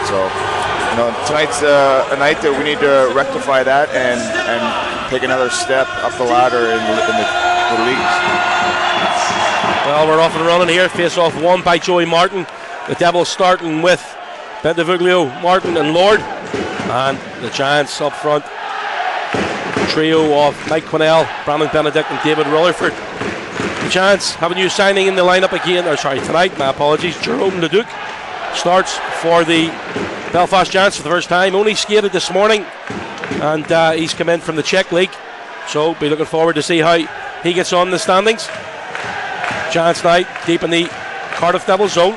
So, tonight's a night that we need to rectify that and take another step up the ladder in the leagues. Well, we're off and running here. Face-off won by Joey Martin. The Devils starting with Bentavuglio, Martin and Lord. And the Giants up front. Trio of Mike Quinnell, Brandon Benedict and David Rutherford. The Giants have a new signing in the lineup again. Tonight, my apologies. Jerome Leduc starts for the Belfast Giants for the first time. Only skated this morning, and he's come in from the Czech League. So be looking forward to see how he gets on in the standings. Giants now deep in the Cardiff Devils zone.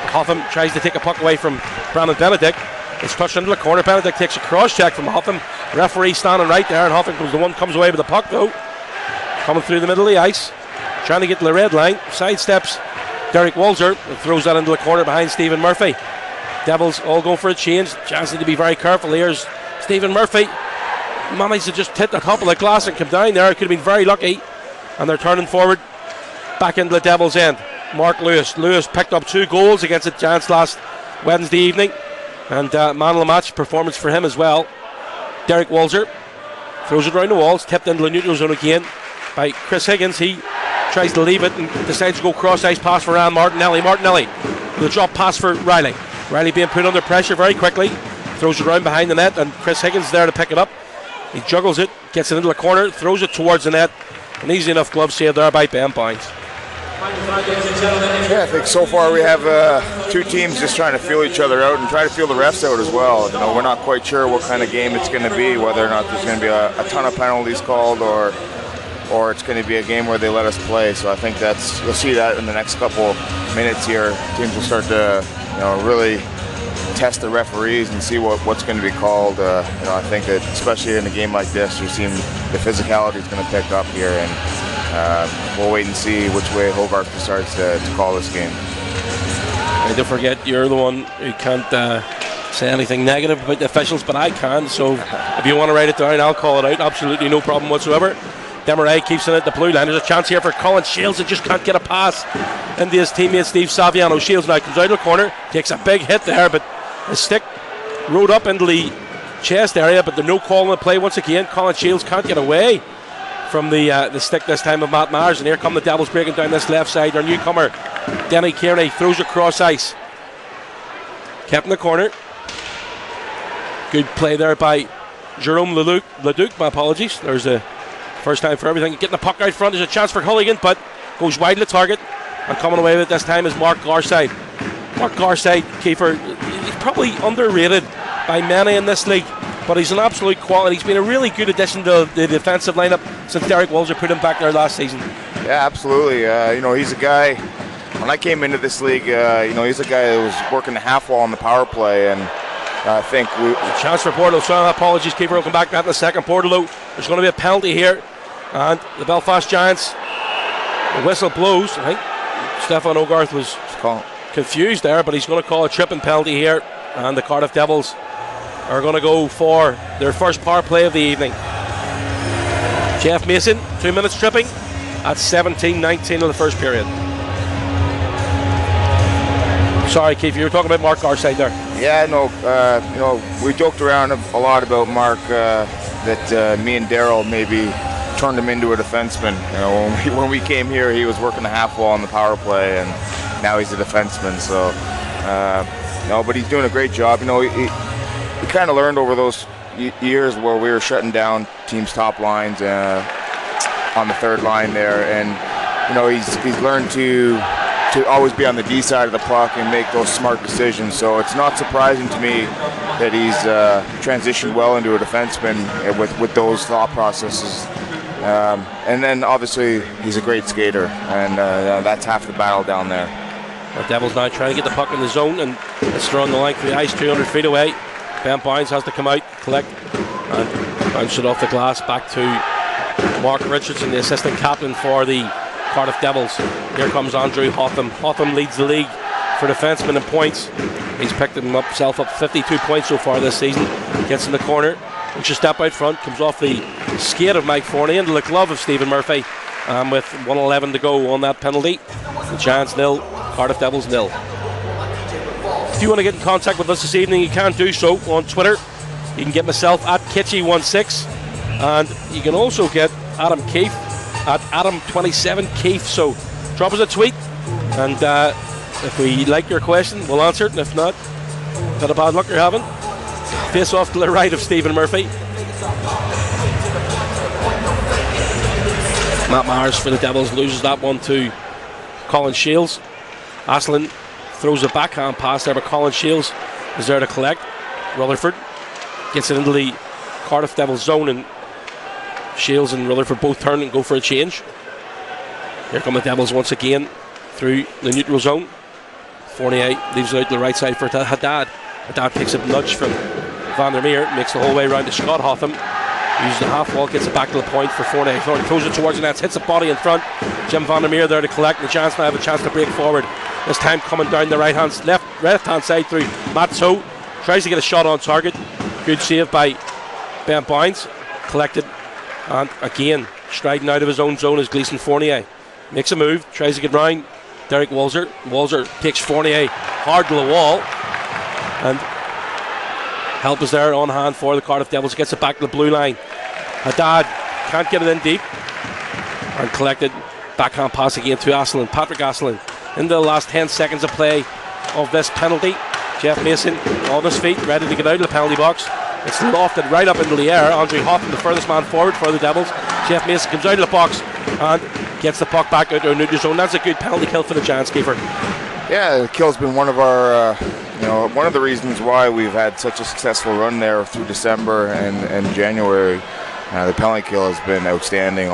Hotham tries to take a puck away from Brandon Benedict. It's touched into the corner. Benedict takes a cross check from Hotham. Referee standing right there, and Hotham comes away with the puck though. Coming through the middle of the ice, trying to get to the red line. Sidesteps Derek Walzer and throws that into the corner behind Stephen Murphy. Devils all going for a change. Giants need to be very careful. Here's Stephen Murphy. Managed to just hit the top of the glass and come down there. Could have been very lucky. And they're turning forward back into the Devils' end. Mark Lewis. Lewis picked up 2 goals against the Giants last Wednesday evening. And man of the match performance for him as well. Derek Walzer throws it around the walls. Tipped into the neutral zone again by Chris Higgins. He tries to leave it and decides to go cross-ice pass for Ryan Martinelli. Martinelli with a drop pass for Riley. Riley being put under pressure very quickly. Throws it around behind the net and Chris Higgins there to pick it up. He juggles it, gets it into the corner, throws it towards the net. An easy enough glove save there by Ben Bynes. Yeah, I think so far we have 2 teams just trying to feel each other out and try to feel the refs out as well. We're not quite sure what kind of game it's going to be, whether or not there's going to be a ton of penalties called or it's going to be a game where they let us play. So I think you'll see that in the next couple minutes here. Teams will start to really test the referees and see what's going to be called. I think that especially in a game like this, you're seeing the physicality is going to pick up here, and we'll wait and see which way Hogarth decides to call this game. And don't forget, you're the one who can't say anything negative about the officials, but I can. So if you want to write it down, I'll call it out. Absolutely no problem whatsoever. Demaray keeps it at the blue line. There's a chance here for Colin Shields that just can't get a pass into his teammate Steve Saviano. Shields now comes out of the corner, takes a big hit there, but his stick rode up into the chest area, but there's no call on the play once again. Colin Shields can't get away from the stick this time of Matt Myers, and here come the Devils breaking down this left side. Their newcomer Denny Kearney throws across ice, kept in the corner. Good play there by Jerome Leduc, my apologies. There's a first time for everything. Getting the puck out front, there's a chance for Hulligan, but goes wide of the target, and coming away with it this time is Mark Garside. Mark Garside, Kiefer, he's probably underrated by many in this league, but he's an absolute quality. He's been a really good addition to the defensive lineup since Derek Walzer put him back there last season. Yeah, absolutely. He's a guy, when I came into this league, he's a guy that was working the half wall on the power play, and I think chance for Portalo. So apologies, Kiefer, we'll come back to that in a second. Portalo, there's going to be a penalty here, and the Belfast Giants, the whistle blows. I think Stefan Hogarth was confused there, but he's going to call a tripping penalty here, and the Cardiff Devils are going to go for their first power play of the evening. Jeff Mason, 2 minutes tripping at 17-19 of the first period. Sorry, Keith, you were talking about Mark Garside there. Yeah, no, we joked around a lot about Mark, that me and Daryl maybe turned him into a defenseman. When we came here, he was working the half wall on the power play, and now he's a defenseman. So, but he's doing a great job. We kind of learned over those years where we were shutting down teams' top lines on the third line there, and he's learned to always be on the D side of the puck and make those smart decisions. So it's not surprising to me that he's transitioned well into a defenseman with those thought processes. And then obviously he's a great skater, and that's half the battle down there. The Devils now trying to get the puck in the zone, and it's thrown the length of the ice 200 feet away. Ben Bynes has to come out, collect, and bounce it off the glass back to Mark Richardson, the assistant captain for the Cardiff Devils. Here comes Andrew Hotham. Hotham leads the league for defensemen in points. He's picked himself up 52 points so far this season. Gets in the corner, which is step out front, comes off the skate of Mike Forney into the glove of Stephen Murphy, with 1:11 to go on that penalty. The Giants 0, Cardiff Devils 0. If you want to get in contact with us this evening, you can do so on Twitter. You can get myself at Kitchy16, and you can also get Adam Keefe at Adam27Keefe. So drop us a tweet, and if we like your question, we'll answer it, and if not, bit of bad luck you're having. Face off to the right of Stephen Murphy. Matt Myers for the Devils loses that one to Colin Shields. Aslan throws a backhand pass there, but Colin Shields is there to collect. Rutherford gets it into the Cardiff Devils zone, and Shields and Rutherford both turn and go for a change. Here come the Devils once again through the neutral zone. Fournier leaves it out to the right side for Haddad. Haddad picks a nudge from Van der Meer, makes the whole way around to Scott Hotham. Uses the half wall, gets it back to the point for Fournier. Fournier throws it towards the nets, hits the body in front. Jim Van der Meer there to collect, and the chance now have a chance to break forward. This time coming down the left hand side through Matt So. Tries to get a shot on target. Good save by Ben Bounds. Collected, and again striding out of his own zone is Gleason Fournier. Makes a move, tries to get round Derek Walzer. Walzer takes Fournier hard to the wall, and help is there on hand for the Cardiff Devils. Gets it back to the blue line. Haddad can't get it in deep, and collected. Backhand pass again to Aslan. Patrick Aslan into the last 10 seconds of play of this penalty. Jeff Mason on his feet, ready to get out of the penalty box. It's lofted right up into the air. Andre Hoffman, the furthest man forward for the Devils. Jeff Mason comes out of the box and gets the puck back out to a neutral zone. That's a good penalty kill for the Giants keeper. Yeah, the kill's been one of our, one of the reasons why we've had such a successful run there through December and January. The penalty kill has been outstanding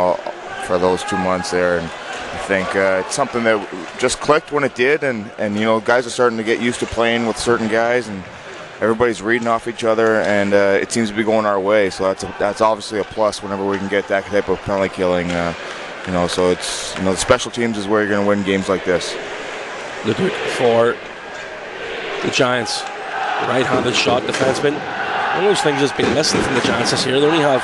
for those 2 months there, and I think it's something that just clicked when it did, and guys are starting to get used to playing with certain guys, and everybody's reading off each other, and it seems to be going our way. So that's obviously a plus whenever we can get that type of penalty killing. So it's the special teams is where you're going to win games like this. Look for the Giants, right-handed shot defenseman. One of those things that's been missing from the Giants this year. They only have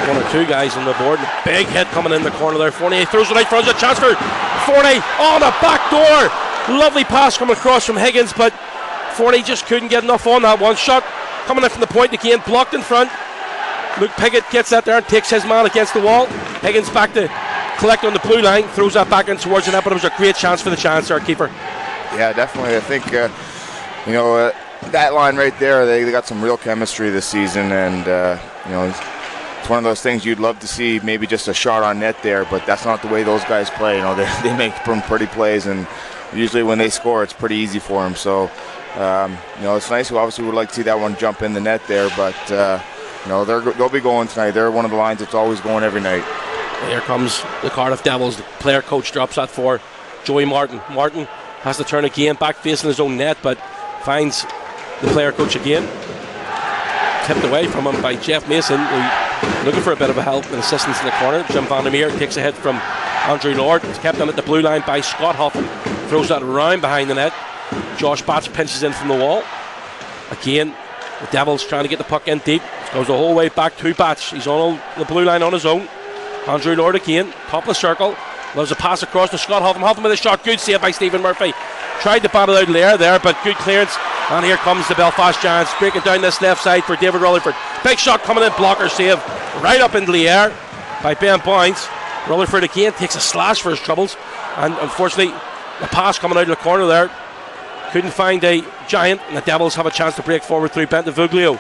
one or two guys on the board. Big hit coming in the corner there. Fournier throws it out front. A chance for Fournier on the back door. Lovely pass coming across from Higgins, but Fournier just couldn't get enough on that one. Shot coming in from the point again, blocked in front. Luke Piggott gets that there and takes his man against the wall. Higgins back to collect on the blue line, throws that back in towards the net, but it was a great chance for the Giants, our keeper. Yeah, definitely. I think that line right there, they got some real chemistry this season, and it's one of those things you'd love to see, maybe just a shot on net there, but that's not the way those guys play. They make some pretty plays, and usually when they score, it's pretty easy for them. So it's nice. We obviously would like to see that one jump in the net there, but they'll be going tonight. They're one of the lines that's always going every night. Here comes the Cardiff Devils. The player coach drops that for Joey Martin. Martin has to turn again, back facing his own net, but finds the player coach again. Tipped away from him by Jeff Mason, who looking for a bit of a help and assistance in the corner. Jim Van der Meer takes a hit from Andrew Lord. It's kept on at the blue line by Scott Hoffman. Throws that around behind the net. Josh Batch pinches in from the wall. Again, the Devils trying to get the puck in deep. Goes the whole way back to Batch. He's on the blue line on his own. Andrew Lord again, top of the circle. Loves a pass across to Scott Hoffman. Hoffman with a shot. Good save by Stephen Murphy. Tried to battle out in the air there, but good clearance. And here comes the Belfast Giants, breaking down this left side for David Rutherford. Big shot coming in, blocker save right up into the air by Ben Bounds. Rutherford again takes a slash for his troubles, and unfortunately the pass coming out of the corner there couldn't find a Giant, and the Devils have a chance to break forward through Bentavuglio.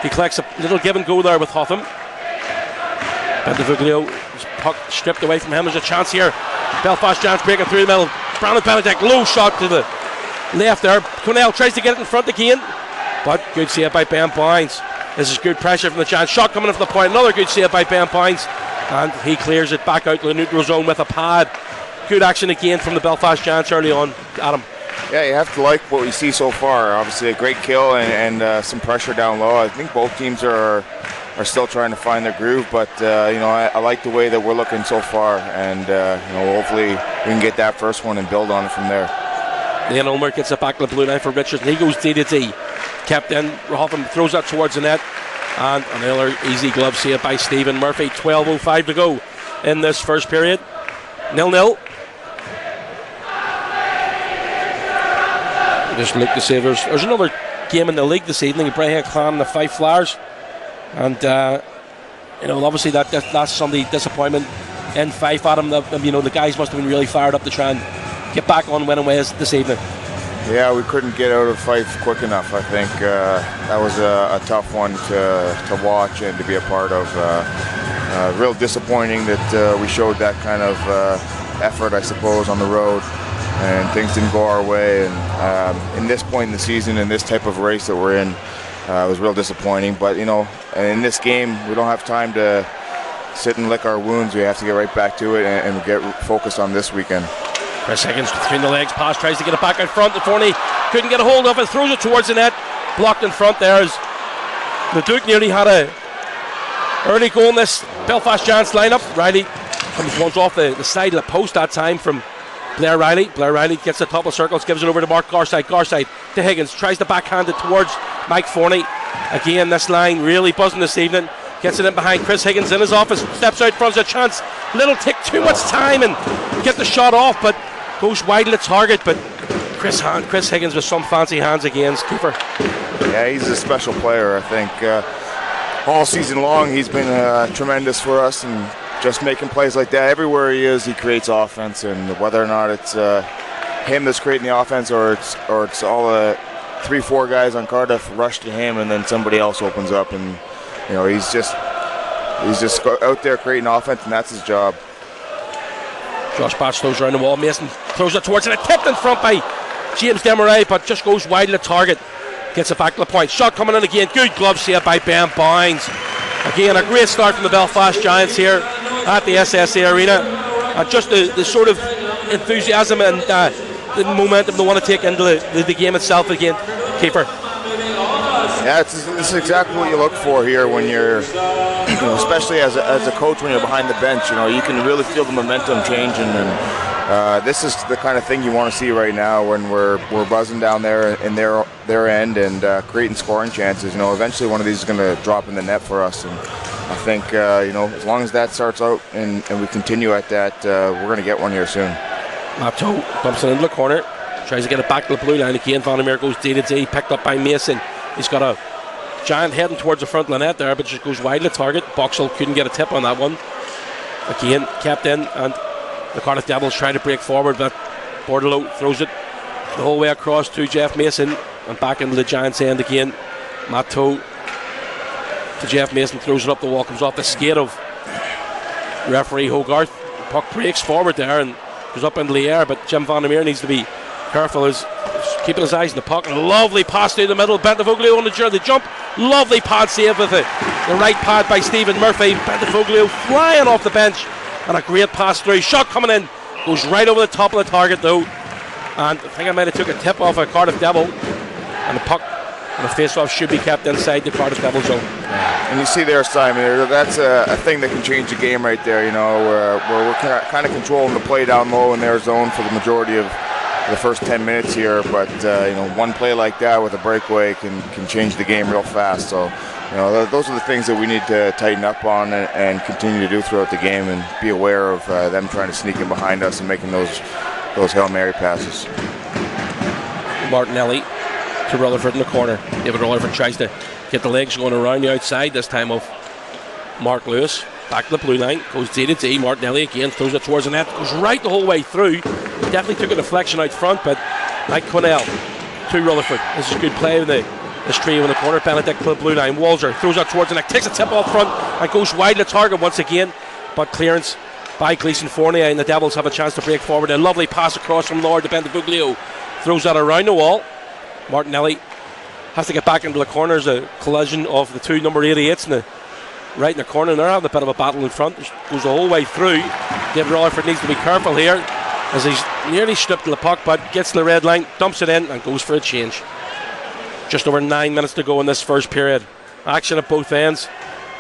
He collects a little give and go there with Hotham. Bentavuglio, puck stripped away from him. There's a chance here. Belfast Giants breaking through the middle. Brandon Benedict, low shot to the left there. Connell tries to get it in front again, but good save by Ben Bounds. This is good pressure from the Giants. Shot coming in from the point. Another good save by Ben Bounds, and he clears it back out to the neutral zone with a pad. Good action again from the Belfast Giants early on, Adam. Yeah, you have to like what we see so far. Obviously a great kill and some pressure down low. I think both teams are still trying to find their groove, but I like the way that we're looking so far, and hopefully we can get that first one and build on it from there. Leon Ulmer gets it back to the blue line for Richards, and he goes D-to-D. Kept in, Hoffman throws that towards the net, and another easy glove save by Stephen Murphy. 12:05 to go in this first period. 0-0. just look to see if there's another game in the league this evening. Braham Clan and the Five Flyers, and obviously that's Sunday disappointment in Fife. Adam, the guys must have been really fired up to try and get back on winning ways this evening. Yeah, we couldn't get out of Fife quick enough. I think that was a tough one to watch and to be a part of. Real disappointing that we showed that kind of effort, I suppose, on the road, and things didn't go our way. And in this point in the season, in this type of race that we're in, it was real disappointing. But in this game, we don't have time to sit and lick our wounds. We have to get right back to it and get focused on this weekend. Chris Higgins between the legs, pass, tries to get it back out front. Forney couldn't get a hold of it, throws it towards the net, blocked in front there as the Duke nearly had a early goal in this Belfast Giants lineup. Riley comes once off the side of the post that time from Blair Riley. Blair Riley gets the top of circles, gives it over to Mark Garside. Garside to Higgins, tries to backhand it towards Mike Forney. Again, this line really buzzing this evening. Gets it in behind Chris Higgins in his office, steps out front, a chance. Little tick, too much time and get the shot off, but goes wide of the target. But Chris Higgins with some fancy hands against keeper. Yeah, he's a special player. I think all season long he's been tremendous for us, and just making plays like that everywhere he is, he creates offense. And whether or not it's him that's creating the offense, or it's all 3-4 guys on Cardiff rush to him, and then somebody else opens up, and he's just out there creating offense, and that's his job. Josh Batch throws around the wall. Mason throws it towards it. Tipped in front by James Demaray, but just goes wide of the target. Gets it back to the point. Shot coming in again. Good glove save by Ben Bounds. Again, a great start from the Belfast Giants here at the SSA Arena. And just the sort of enthusiasm and the momentum they want to take into the game itself again. Kiefer. Yeah, this is exactly what you look for here when you're, especially as a coach when you're behind the bench. You can really feel the momentum changing, and this is the kind of thing you want to see right now when we're buzzing down there in their end and creating scoring chances. Eventually one of these is going to drop in the net for us, and I think as long as that starts out and we continue at that, we're going to get one here soon. Lapto dumps it into the corner, tries to get it back to the blue line again. Vandermeer goes D-to-D, picked up by Mason. He's got a Giant heading towards the front of the net there, but just goes wide of the target. Boxall couldn't get a tip on that one. Again, kept in, and the Cardiff Devils try to break forward, but Bordelot throws it the whole way across to Jeff Mason and back into the Giants' end again. Matt Toe to Jeff Mason, throws it up the wall, comes off the skate of referee Hogarth. The puck breaks forward there and goes up into the air, but Jim Vandermeer needs to be careful. He's keeping his eyes in the puck. Lovely pass through the middle. Bentafoglio on the jump. Lovely pad save with the right pad by Stephen Murphy. Bentafoglio flying off the bench, and a great pass through. Shot coming in, goes right over the top of the target though, and I think I might have took a tip off a Cardiff Devil, and the puck and the face-off should be kept inside the Cardiff Devil zone. And you see there, Simon, that's a thing that can change the game right there. Where we're kind of controlling the play down low in their zone for the majority of the first 10 minutes here, but one play like that with a breakaway can change the game real fast. So those are the things that we need to tighten up on and continue to do throughout the game, and be aware of them trying to sneak in behind us and making those Hail Mary passes. Martinelli to Rutherford in the corner. David Rutherford tries to get the legs going around the outside, this time of Mark Lewis. Back to the blue line, goes D-to-D. Martinelli again throws it towards the net, goes right the whole way through. Definitely took a deflection out front, but Mike Quinnell to Rutherford. This is good play with this trio in the corner. Benedict to the blue line. Walzer throws out towards the net, takes a tip off front and goes wide of the target once again, but clearance by Gleason Fournier, and the Devils have a chance to break forward. A lovely pass across from Lord to Bentafoglio, throws that around the wall. Martinelli has to get back into the corner. There's a collision of the two number 88s right in the corner, and they're having a bit of a battle in front. Goes the whole way through. David Rutherford needs to be careful here as he's nearly stripped the puck, but gets to the red line, dumps it in and goes for a change. Just over 9 minutes to go in this first period. Action at both ends.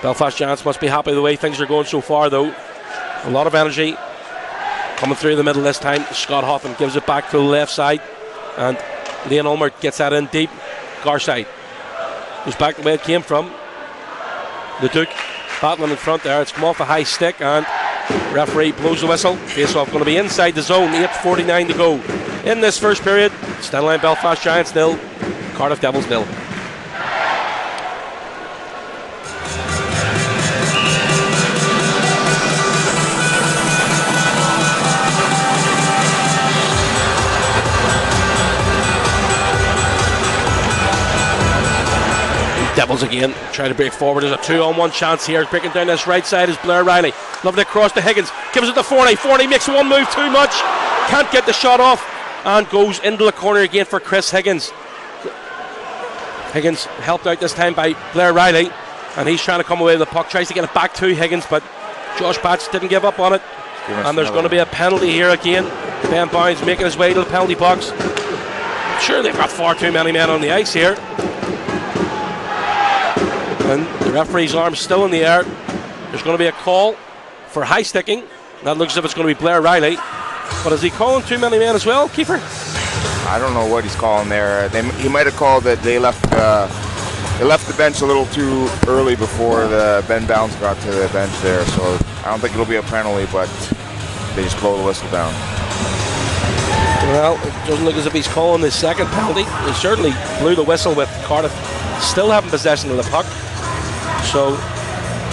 Belfast Giants must be happy the way things are going so far though. A lot of energy coming through the middle this time. Scott Hoffman gives it back to the left side, and Liam Ulmer gets that in deep. Garside goes back the way it came from. The Duke battling in front there. It's come off a high stick, and referee blows the whistle. Face off going to be inside the zone. 8:49 to go in this first period. Stanline Belfast Giants 0, Cardiff Devils 0. Devils again trying to break forward. There's a 2-on-1 chance here. Breaking down this right side is Blair Riley. Lovely cross to Higgins. Gives it to Forney. Forney makes one move too much. Can't get the shot off. And goes into the corner again for Chris Higgins. Higgins helped out this time by Blair Riley. And he's trying to come away with the puck. Tries to get it back to Higgins. But Josh Batts didn't give up on it. And there's going to be a penalty here again. Ben Bounds making his way to the penalty box. Sure, they've got far too many men on the ice here. And the referee's arm's still in the air. There's going to be a call for high sticking. That looks as if it's going to be Blair Riley. But is he calling too many men as well, Kiefer? I don't know what he's calling there. He might have called that they left the bench a little too early before the Ben Bounds got to the bench there. So I don't think it'll be a penalty, but they just blow the whistle down. Well, it doesn't look as if he's calling his second penalty. He certainly blew the whistle with Cardiff still having possession of the puck. So,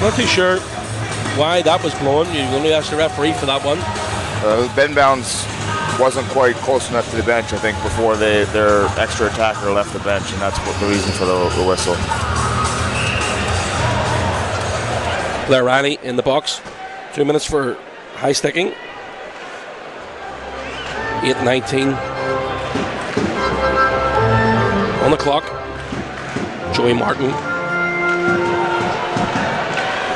not too sure why that was blown. You only ask the referee for that one. Ben Bounds wasn't quite close enough to the bench, I think, before their extra attacker left the bench, and that's the reason for the whistle. Blair Riley in the box. 2 minutes for high sticking. 8:19 on the clock. Joey Martin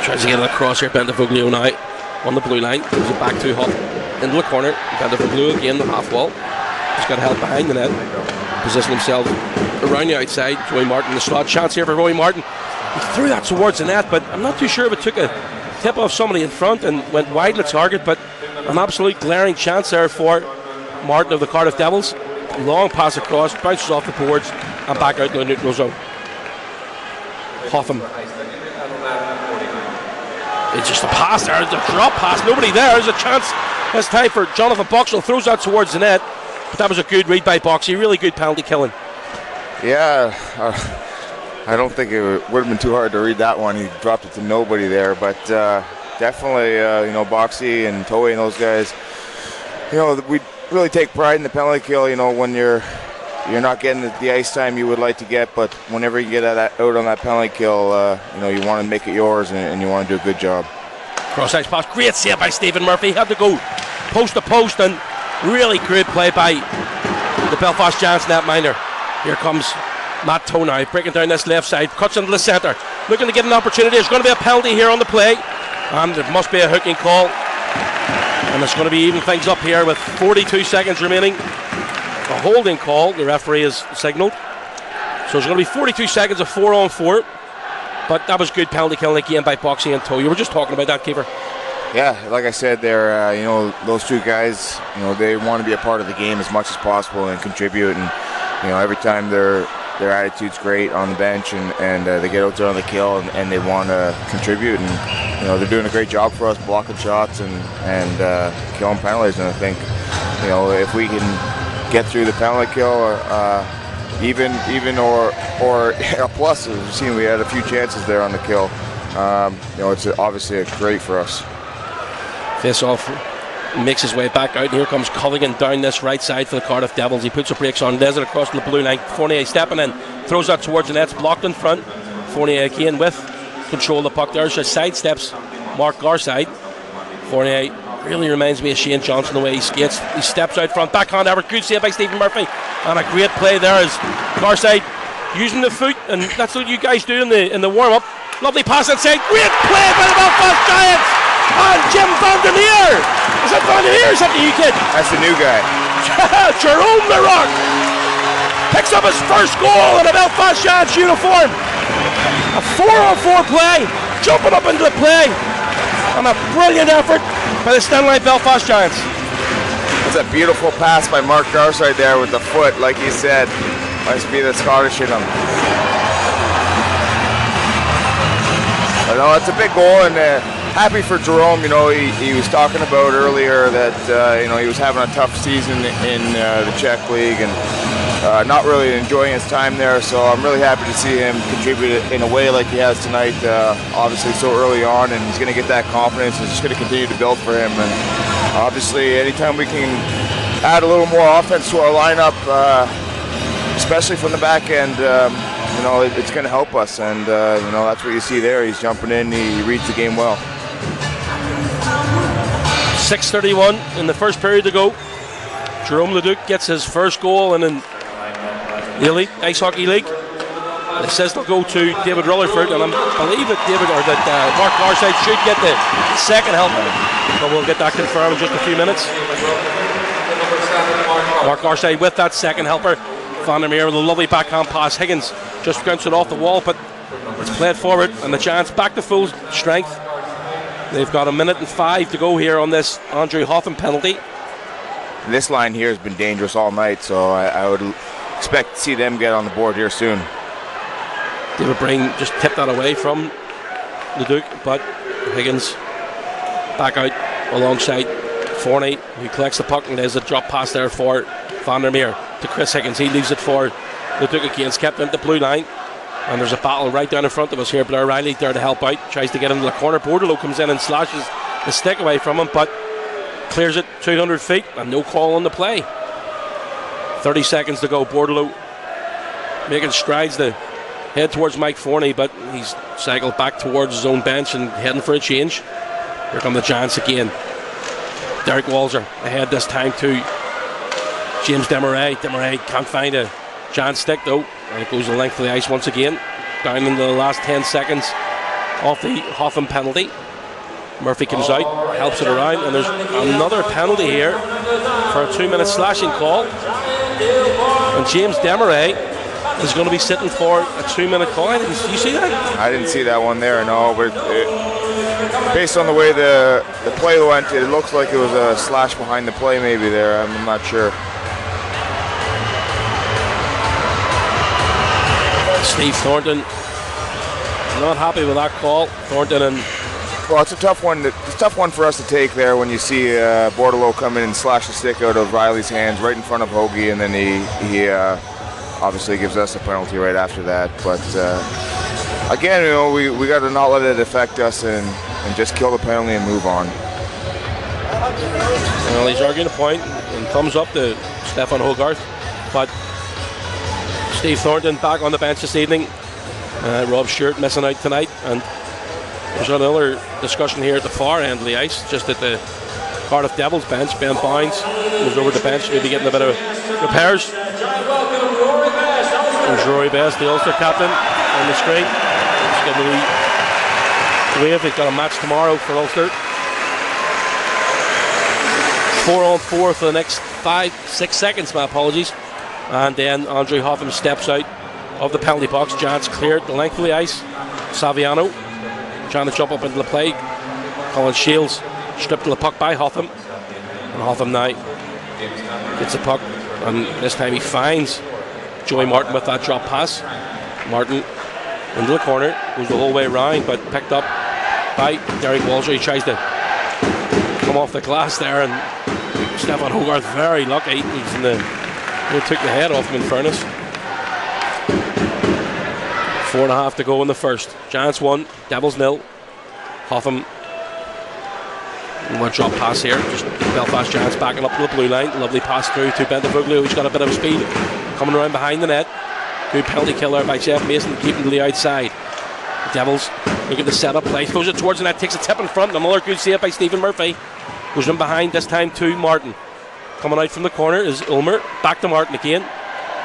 tries to get it across here. Bentavuglio now on the blue line. Gives it back to Huff into the corner. Bentavuglio again, the half wall. He's got help behind the net. Positioning himself around the outside. Joey Martin, the slot chance here for Joey Martin. He threw that towards the net, but I'm not too sure if it took a tip off somebody in front and went wide of the target. But an absolute glaring chance there for Martin of the Cardiff Devils. Long pass across, bounces off the boards and back out to the neutral zone. Hoffman. It's just a pass there, it's a drop pass, nobody there. There's a chance this time for Jonathan Boxall, throws that towards the net, but that was a good read by Boxy, really good penalty killing. Yeah, I don't think it would have been too hard to read that one. He dropped it to nobody there, but definitely, Boxy and Toei and those guys, we really take pride in the penalty kill, when you're not getting the ice time you would like to get, but whenever you get out on that penalty kill, you want to make it yours and you want to do a good job. Cross ice pass, great save by Stephen Murphy. Had to go post to post and really good play by the Belfast Giants netminder. Here comes Matt Tonow breaking down this left side, cuts into the centre, looking to get an opportunity. There's going to be a penalty here on the play, and there must be a hooking call, and it's going to be even things up here with 42 seconds remaining. A holding call, the referee has signalled. So there's going to be 42 seconds of 4-on-4. But that was good penalty killing again by Boxy and Toe. You were just talking about that, Keeper. Yeah, like I said, they're those two guys. They want to be a part of the game as much as possible and contribute. And every time their attitude's great on the bench and they get out there on the kill and they want to contribute. And they're doing a great job for us, blocking shots and killing penalties. And I think if we can get through the penalty kill, even or a plus. As you've seen, we had a few chances there on the kill. It's obviously great for us. Face off, makes his way back out. And here comes Culligan down this right side for the Cardiff Devils. He puts the brakes on, lays it across the blue line. Fournier stepping in, throws that towards the net. It's blocked in front. Fournier again with control of the puck there. Just sidesteps Mark Garside. Fournier really reminds me of Shane Johnson the way he skates. He steps out front, backhand effort, good save by Stephen Murphy, and a great play there as Garside using the foot, and that's what you guys do in the warm-up. Lovely pass inside, great play by the Belfast Giants, and Jim Van der Meer. Is that Van der Meer or is that the new kid? That's the new guy. Jerome the Rock picks up his first goal in a Belfast Giants uniform. A 4-on-4 play, jumping up into the play, and a brilliant effort by the Stanline Belfast Giants. It's a beautiful pass by Mark Garside there with the foot, like he said. Must be the Scottish in him. I know it's a big goal, and happy for Jerome. He was talking about earlier that he was having a tough season in the Czech league, and not really enjoying his time there. So I'm really happy to see him contribute in a way like he has tonight. Obviously so early on, and he's going to get that confidence. It's just going to continue to build for him. And obviously anytime we can add a little more offense to our lineup, especially from the back end, it's going to help us. And that's what you see there. He's jumping in. He reads the game well. 6:31 in the first period to go. Jerome Leduc gets his first goal in the Elite Ice Hockey League. It says they'll go to David Rutherford, and I believe that Mark Garside should get the second help, but we'll get that confirmed in just a few minutes. Mark Garside with that second helper. Van der Meer with a lovely backhand pass. Higgins just bounced it off the wall, but it's played forward, and the Giants back to full strength. They've got 1 minute and 5 to go here on this Andre Hoffman penalty. This line here has been dangerous all night, so I would expect to see them get on the board here soon. David Breen just tipped that away from Leduc, but Higgins back out alongside Forney, who collects the puck, and there's a drop pass there for Van der Meer to Chris Higgins. He leaves it for Leduc again. It's kept into the blue line, and there's a battle right down in front of us here. Blair Riley there to help out, tries to get into the corner. Bordelot comes in and slashes the stick away from him, but clears it 200 feet and no call on the play. 30 seconds to go. Bordelot making strides to head towards Mike Forney, but he's cycled back towards his own bench and heading for a change. Here come the Giants again. Derek Walzer ahead this time to James Desmarais. Desmarais can't find a Giant stick though, and it goes the length of the ice once again. Down in the last 10 seconds off the Hoffman penalty. Murphy comes out, helps it around, and there's another penalty here for a 2-minute slashing call. And James Desmarais is going to be sitting for a 2-minute call. Did you see that? I didn't see that one there, no. But based on the way the play went, it looks like it was a slash behind the play maybe there. I'm not sure. Steve Thornton not happy with that call. Thornton and well, it's a tough one. It's a tough one for us to take there when you see Bordelot come in and slash the stick out of Riley's hands right in front of Hoagie, and then he obviously gives us a penalty right after that. But again, we got to not let it affect us and just kill the penalty and move on. Well, he's arguing a point, and thumbs up to Stefan Hogarth. But Steve Thornton back on the bench this evening. Rob Stewart missing out tonight, and there's another discussion here at the far end of the ice, just at the Cardiff Devils bench. Ben Bounds moves over the bench, maybe getting a bit of repairs. There's Rory Best, the Ulster captain, on the screen. He's getting a wave. They've got a match tomorrow for Ulster. 4-on-4 for the next 5-6 seconds, my apologies. And then Andre Hoffman steps out of the penalty box. Giants cleared the length of the ice. Saviano trying to jump up into the play. Colin Shields stripped the puck by Hotham, and Hotham now gets the puck, and this time he finds Joey Martin with that drop pass. Martin into the corner, goes the whole way around, but picked up by Derek Walzer. He tries to come off the glass there, and Stefan Hogarth very lucky. He's in the, he took the head off him, in fairness. 4.5 to go in the first. Giants 1, Devils 0. Hotham, one drop pass here. Just Belfast Giants backing up to the blue line. Lovely pass through to Bentavuglio, who's got a bit of speed coming around behind the net. Good penalty killer by Jeff Mason, keeping to the outside. The Devils looking to set up play. Throws it towards the net, takes a tip in front. Another good save by Stephen Murphy. Goes in behind, this time to Martin. Coming out from the corner is Ulmer. Back to Martin again.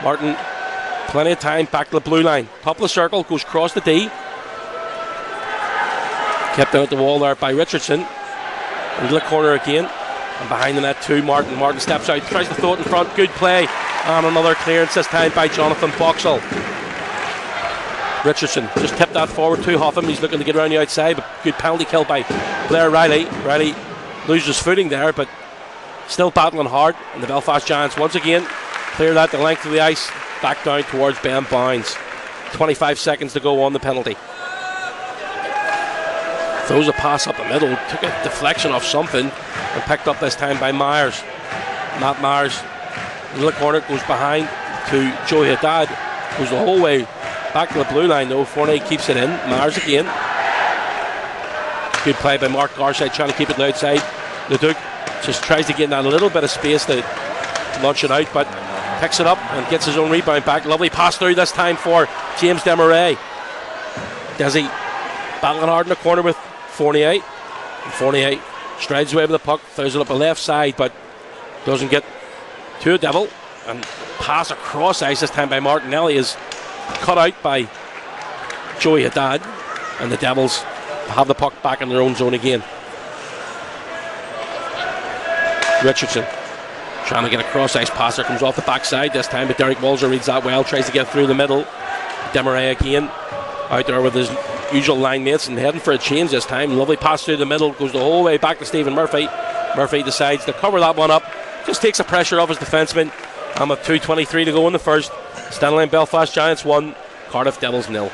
Martin, plenty of time, back to the blue line. Top of the circle, goes across the D. Kept out the wall there by Richardson. Into the corner again. And behind the net to Martin. Martin steps out, tries to throw it in front. Good play. And another clearance, this time by Jonathan Boxall. Richardson just tipped that forward to Hotham. He's looking to get around the outside, but good penalty kill by Blair Riley. Riley loses footing there, but still battling hard. And the Belfast Giants once again clear that the length of the ice, back down towards Ben Bounds. 25 seconds to go on the penalty. Throws a pass up the middle, took a deflection off something, and picked up this time by Myers. Matt Myers into the corner, goes behind to Joey Haddad. Goes the whole way back to the blue line though. Fournier keeps it in. Mars again. Good play by Mark Garside, trying to keep it outside. Leduc just tries to get in that little bit of space to launch it out, but picks it up and gets his own rebound back. Lovely pass through this time for James Desmarais. Desi battling hard in the corner with Fournier. And Fournier strides away with the puck, throws it up the left side, but doesn't get to a Devil. And pass across ice this time by Martinelli is cut out by Joey Haddad, and the Devils have the puck back in their own zone again. Richardson trying to get a cross ice passer, comes off the backside this time, but Derek Walzer reads that well, tries to get through the middle. Desmarais again out there with his usual line mates and heading for a change this time. Lovely pass through the middle, goes the whole way back to Stephen Murphy. Murphy decides to cover that one up, just takes the pressure off his defenseman. And with 2:23 to go in the first, Stanley and Belfast Giants 1, Cardiff Devils 0.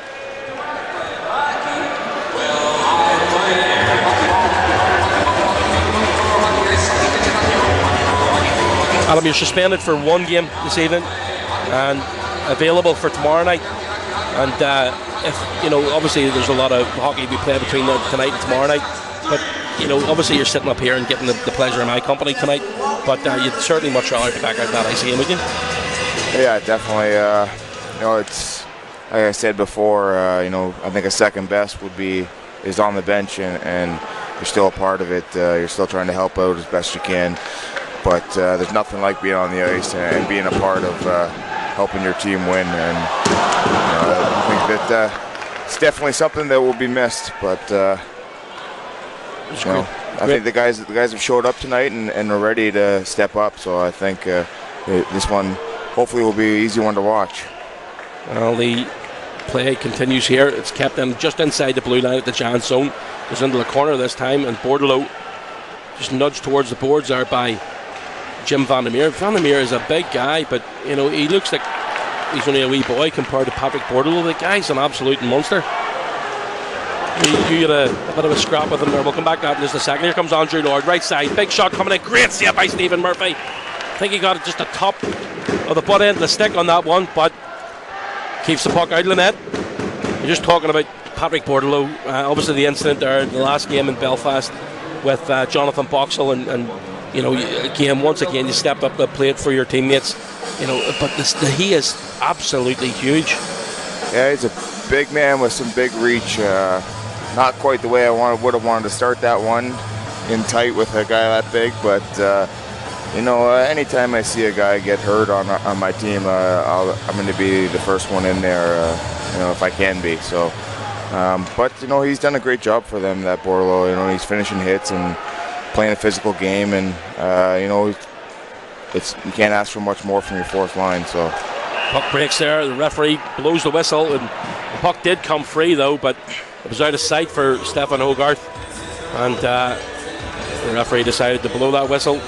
Adam, you're suspended for one game this evening and available for tomorrow night. And if you know, obviously there's a lot of hockey we play between tonight and tomorrow night, but you know, obviously you're sitting up here and getting the pleasure of my company tonight. But you'd certainly much rather be back out in that ice again, wouldn't you? Yeah, definitely. You know, it's like I said before. You know, I think a second best is on the bench, and you're still a part of it. You're still trying to help out as best you can. But there's nothing like being on the ice and being a part of helping your team win. And I think that it's definitely something that will be missed. But you know, I think the guys have showed up tonight and are ready to step up. So I think this one hopefully will be an easy one to watch. Well, the play continues here. It's kept in just inside the blue line at the Giants zone. Goes into the corner this time, and Bordelot just nudged towards the boards there by Jim Vandermeer. Vandermeer is a big guy, but you know, he looks like he's only a wee boy compared to Patrick Bordelot. The guy's an absolute monster. You get a bit of a scrap with him there. We'll come back to that in just a second. Here comes Andrew Lord, right side, big shot coming in. Great save by Stephen Murphy. I think he got just the top of the butt end of the stick on that one, but keeps the puck out of the net. You're just talking about Patrick Bordelot. Obviously the incident there in the last game in Belfast with Jonathan Boxall, and you know, again, once again, you stepped up the plate for your teammates. You know, but he is absolutely huge. Yeah, he's a big man with some big reach. Not quite the way I would have wanted to start that one in tight with a guy that big, but you know, anytime I see a guy get hurt on my team, I'm going to be the first one in there, you know, if I can be. So, but you know, he's done a great job for them, that Bordelot. You know, he's finishing hits and playing a physical game, and you know, you can't ask for much more from your fourth line. So puck breaks there. The referee blows the whistle, and the puck did come free though, but it was out of sight for Stefan Hogarth, and the referee decided to blow that whistle.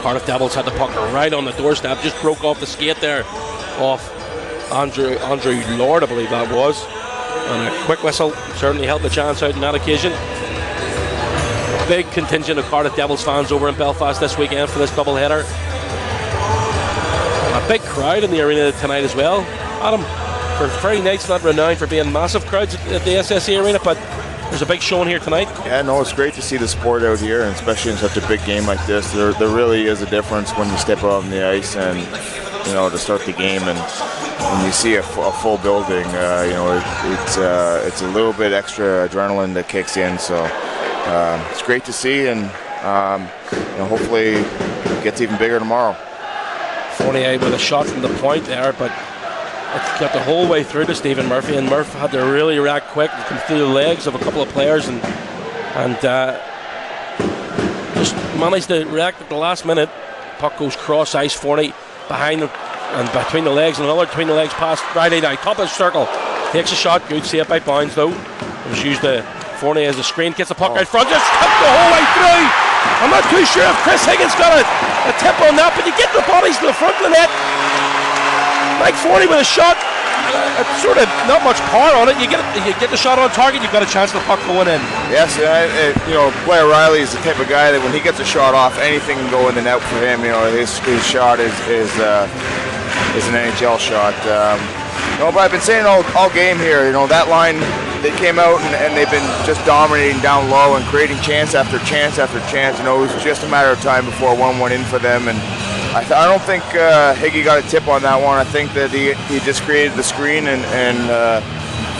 Cardiff Devils had the puck right on the doorstep, just broke off the skate there off Andrew Lord, I believe that was, and a quick whistle certainly helped the chance out in that occasion. Big contingent of Cardiff Devils fans over in Belfast this weekend for this doubleheader. A big crowd in the arena tonight as well. Adam, for Friday night's not renowned for being massive crowds at the SSE arena, but there's a big showing here tonight. Yeah, no, it's great to see the sport out here, and especially in such a big game like this. There really is a difference when you step out on the ice and, you know, to start the game, and when you see a full building, you know, it's a little bit extra adrenaline that kicks in. So it's great to see, and you know, hopefully it gets even bigger tomorrow. Fournier with a shot from the point there, but it got the whole way through to Stephen Murphy, and Murph had to really react quick and come through the legs of a couple of players, and just managed to react at the last minute. Puck goes cross ice, Fournier behind him and between the legs, and another between the legs pass Friday night, top of the circle, takes a shot, good save by Bounds though. It was used to Fournier as a screen, gets the puck out front, just tipped the whole way through. I'm not too sure if Chris Higgins got a tip on that, but you get the bodies to the front of the net. Mike Fournier with a shot, it's sort of not much power on it. You get the shot on target, you've got a chance of the puck going in. Yes, you know, Blair Riley is the type of guy that when he gets a shot off, anything can go in the net for him. You know, his shot is is an NHL shot. But I've been saying all game here, that line, they came out and they've been just dominating down low and creating chance after chance after chance. It was just a matter of time before one went in for them. And I don't think Higgy got a tip on that one. I think that he just created the screen and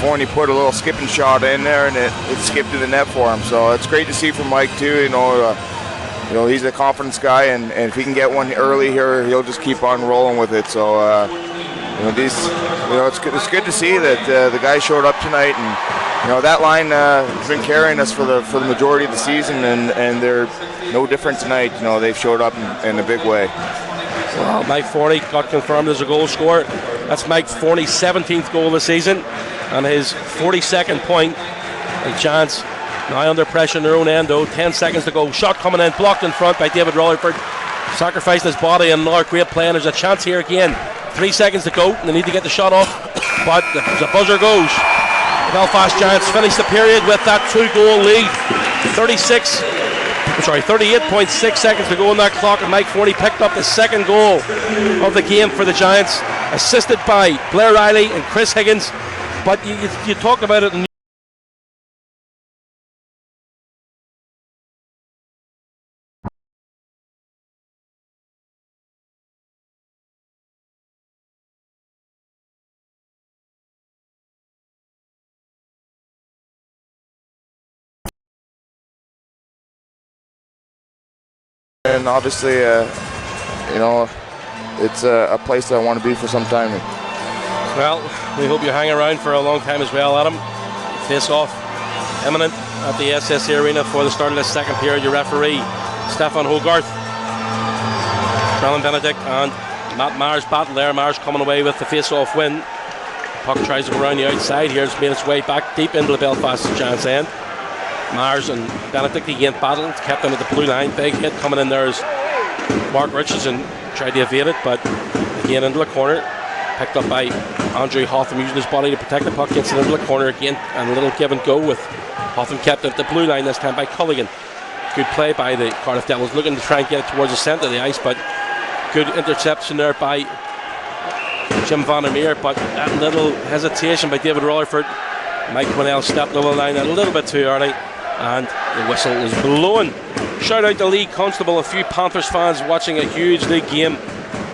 Forney put a little skipping shot in there and it skipped to the net for him. So it's great to see from Mike too. He's a confidence guy, and if he can get one early here, he'll just keep on rolling with it. So it's good to see that the guys showed up tonight, and that line has been carrying us for the majority of the season, and they're no different tonight. They've showed up in a big way. Well, Mike Forney got confirmed as a goal scorer. That's Mike Forney's 17th goal of the season and his 42nd point. A chance now under pressure in their own end, though. 10 seconds to go. Shot coming in, blocked in front by David Rutherford. Sacrificed his body, and another great play. And there's a chance here again. 3 seconds to go. They need to get the shot off, but the buzzer goes. The Belfast Giants finish the period with that 2-goal lead. 38.6 seconds to go on that clock, and Mike Forney picked up the second goal of the game for the Giants, assisted by Blair Riley and Chris Higgins. But you talked about it. And obviously, it's a place that I want to be for some time. Well, we hope you hang around for a long time as well, Adam. Face-off imminent at the SSE Arena for the start of the second period. Your referee, Stefan Hogarth. Alan Benedict and Matt Myers battle there. Myers coming away with the face-off win. Puck tries to go around the outside here. It's made its way back deep into the Belfast Giants end. Myers and Benedict again battled, kept him at the blue line. Big hit coming in there as Mark Richardson tried to evade it, but again into the corner. Picked up by Andrew Hotham, using his body to protect the puck. Gets it into the corner again, and a little give and go with Hotham kept at the blue line this time by Culligan. Good play by the Cardiff Devils, looking to try and get it towards the centre of the ice, but good interception there by Jim Vandermeer, but that little hesitation by David Rutherford. Mike Quinnell stepped over the line a little bit too early, and the whistle is blowing. Shout out to Lee Constable, a few Panthers fans watching a huge league game.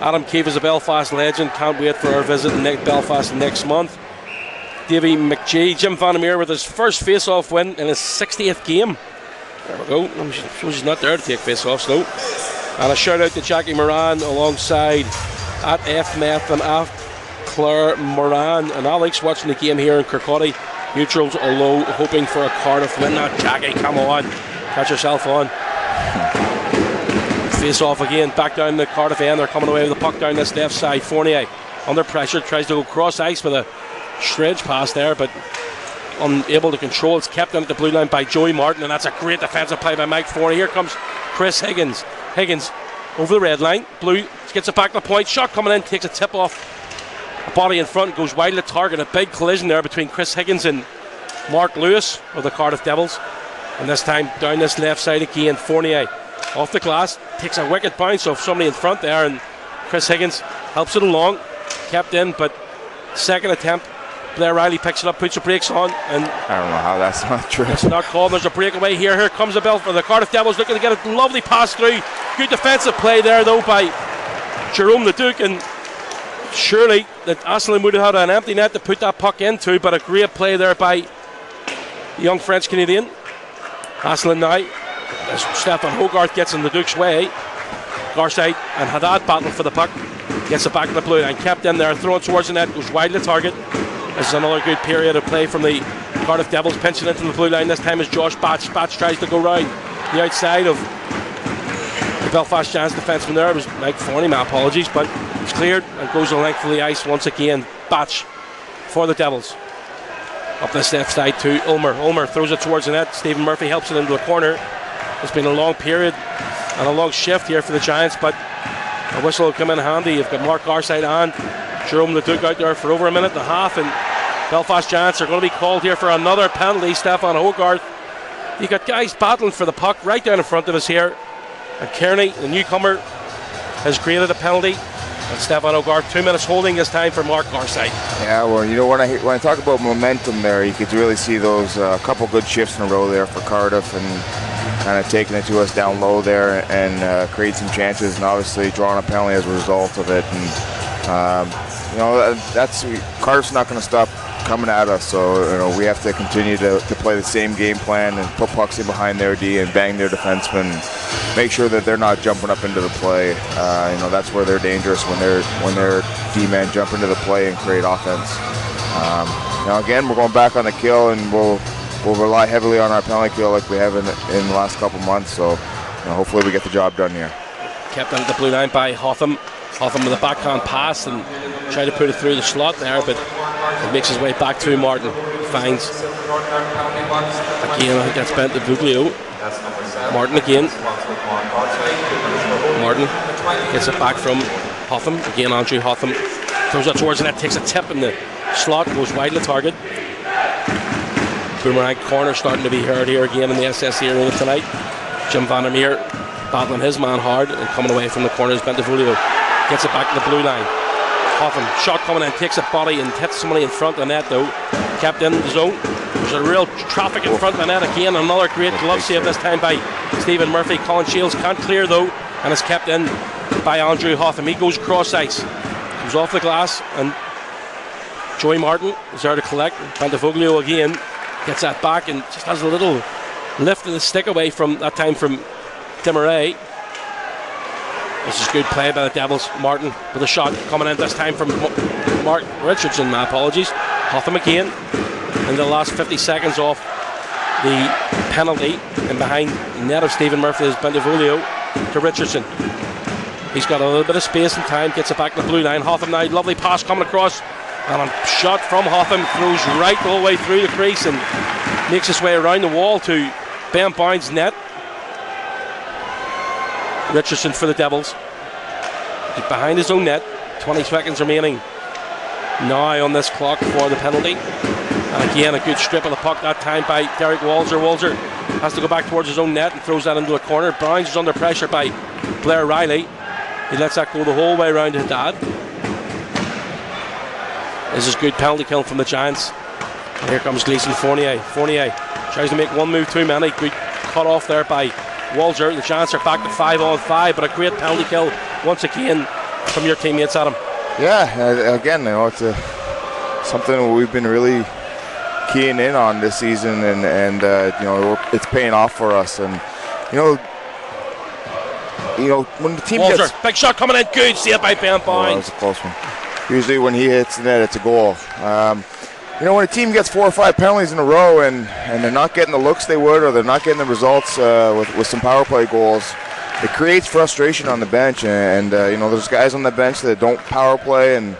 Adam Keefe is a Belfast legend, can't wait for our visit in Belfast next month. Davy McGee, Jim Vandermeer with his first face-off win in his 60th game. There we go. I'm sure he's not there to take face-offs though. And a shout out to Jackie Moran alongside at FMF and at Claire Moran and Alex watching the game here in Kirkcaldy. Neutrals are low, hoping for a Cardiff win. Now Jackie, come on, catch yourself on. Face off again, back down the Cardiff end. They're coming away with the puck down this left side. Fournier under pressure, tries to go cross ice with a strange pass there, but unable to control. It's kept on at the blue line by Joey Martin, and that's a great defensive play by Mike Fournier. Here comes Chris Higgins. Higgins over the red line. Blue gets it back to the point. Shot coming in, takes a tip off. Body in front, goes wide of the target. A big collision there between Chris Higgins and Mark Lewis of the Cardiff Devils. And this time down this left side again, Fournier off the glass, takes a wicked bounce off somebody in front there, and Chris Higgins helps it along, kept in, but second attempt, Blair Riley picks it up, puts the brakes on, and I don't know how that's not true. It's not called. There's a breakaway here. Here comes the Belfast. The Cardiff Devils looking to get a lovely pass through. Good defensive play there though by Jerome the Duke, and surely that Asselin would have had an empty net to put that puck into, but a great play there by the young French Canadian. Asselin now, as Stefan Hogarth gets in the Duke's way. Garside and Haddad battle for the puck. Gets it back to the blue line. Kept in there, thrown towards the net, goes wide of the target. This is another good period of play from the Cardiff Devils, pinching into the blue line. This time is Josh Batch. Batch tries to go round the outside of the Belfast Giants defenseman there. It was Mike Forney, my apologies, but it's cleared and goes the length of the ice once again. Batch for the Devils. Up this left side to Ulmer. Ulmer throws it towards the net. Stephen Murphy helps it into the corner. It's been a long period and a long shift here for the Giants, but a whistle will come in handy. You've got Mark Garside and Jerome the Duke out there for over a minute and a half, and Belfast Giants are going to be called here for another penalty. Stefan Hogarth. You've got guys battling for the puck right down in front of us here, and Kearney, the newcomer, has created a penalty. Stefan O'Garth, 2 minutes holding this time for Mark Garside. Yeah, well, you know, when I talk about momentum there, you could really see those couple good shifts in a row there for Cardiff, and kind of taking it to us down low there and create some chances, and obviously drawing a penalty as a result of it. And you know, Cardiff's not going to stop coming at us, so you know, we have to continue to play the same game plan and put pucks in behind their D and bang their defensemen, make sure that they're not jumping up into the play. You know, that's where they're dangerous, when their D-men jump into the play and create offense. Now again, we're going back on the kill, and we'll rely heavily on our penalty kill like we have in the last couple months, so you know, hopefully we get the job done here. Kept on the blue line by Hotham. Hotham with a backhand pass and trying to put it through the slot there, but it makes his way back to Martin. Finds again, I think that's bent to Buglio. Martin again. Martin gets it back from Hotham. Again, Andrew Hotham throws it towards the net, takes a tip in the slot, goes wide of the target. Boomerang corner starting to be heard here again in the SSE arena tonight. Jim Vandermeer battling his man hard and coming away from the corner is Bentavulio. Gets it back to the blue line. Hotham, shot coming in, takes a body and hits somebody in front of the net though. Kept in the zone. There's a real traffic in front of the net again. Another great glove save this time by Stephen Murphy. Colin Shields can't clear though, and is kept in by Andrew Hotham. He goes cross ice, comes off the glass, and Joey Martin is there to collect. Bentavoglio again gets that back and just has a little lift of the stick away from that time from Demaray. This is good play by the Devils. Martin with a shot coming in this time from Mark Richardson. My apologies. Hotham again in the last 50 seconds off the penalty, and behind the net of Stephen Murphy is Bentavoglio to Richardson. He's got a little bit of space and time, gets it back to the blue line. Hotham now, lovely pass coming across, and a shot from Hotham throws right all the way through the crease and makes his way around the wall to Ben Bound's net. Richardson for the Devils. He's behind his own net. 20 seconds remaining now on this clock for the penalty. And again, a good strip of the puck that time by Derek Walzer. Walzer has to go back towards his own net and throws that into a corner. Browns is under pressure by Blair Riley. He lets that go the whole way around his dad. This is good penalty kill from the Giants. And here comes Gleason Fournier. Fournier tries to make one move too many. Good cut off there by Walzer. The Giants are back to 5-on-5, but a great penalty kill once again from your teammates, Adam. Yeah, again, you know, it's something we've been really keying in on this season, and you know, it's paying off for us. And you know when the team Walzer, gets big shot coming in, good save by Ben Bound. That was a close one. Usually when he hits the net, it's a goal. You know, when a team gets 4 or 5 penalties in a row and they're not getting the looks they would, or they're not getting the results with some power play goals, it creates frustration on the bench. And you know, there's guys on the bench that don't power play, and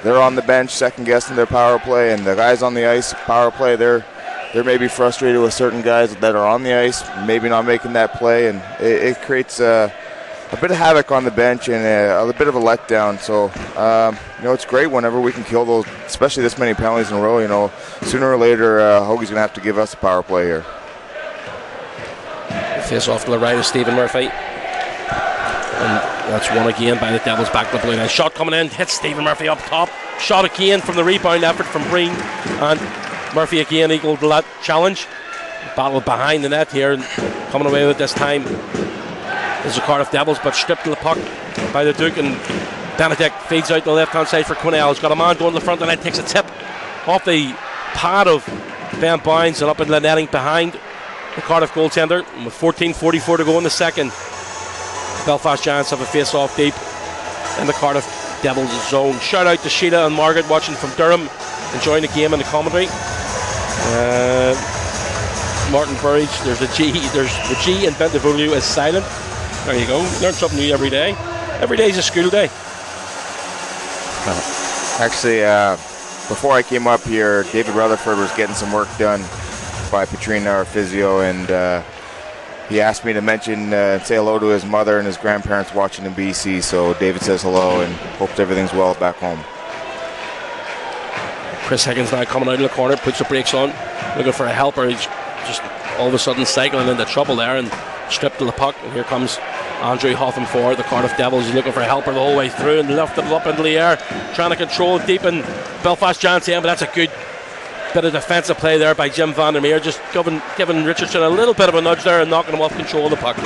they're on the bench second guessing their power play, and the guys on the ice power play, they're maybe frustrated with certain guys that are on the ice maybe not making that play, and it creates a bit of havoc on the bench and a bit of a letdown. So you know, it's great whenever we can kill those, especially this many penalties in a row. You know, sooner or later Hoagie's going to have to give us a power play here. Face off to the right of Stephen Murphy, and that's one again by the Devils back to the blue line. Shot coming in, hits Stephen Murphy up top. Shot again from the rebound effort from Breen, and Murphy again equaled that challenge. Battle behind the net here, and coming away with this time is the Cardiff Devils, but stripped to the puck by the Duke, and Benedict feeds out the left hand side for Quinnell. He's got a man going to the front of the net, takes a tip off the pad of Ben Bounds and up into the netting behind the Cardiff goaltender. And with 14:44 to go in the second, Belfast Giants have a face off deep in the Cardiff Devils zone. Shout out to Sheila and Margaret watching from Durham, enjoying the game in the commentary. Martin Burridge, there's the G in Bentavoglio is silent. There you go, learn something new every day. Every day is a school day. Actually, before I came up here, David Rutherford was getting some work done by Patrina, our physio, and he asked me to mention and say hello to his mother and his grandparents watching in BC. So David says hello and hopes everything's well back home. Chris Higgins now coming out of the corner, puts the brakes on, looking for a helper. He's just all of a sudden cycling into trouble there and stripped to the puck. And here comes Andrew Hotham for the Cardiff Devils. He's looking for a helper the whole way through and lifted it up into the air, trying to control deep in Belfast Giants' end, but that's a good bit of defensive play there by Jim Vandermeer, just giving Richardson a little bit of a nudge there and knocking him off control of the puck.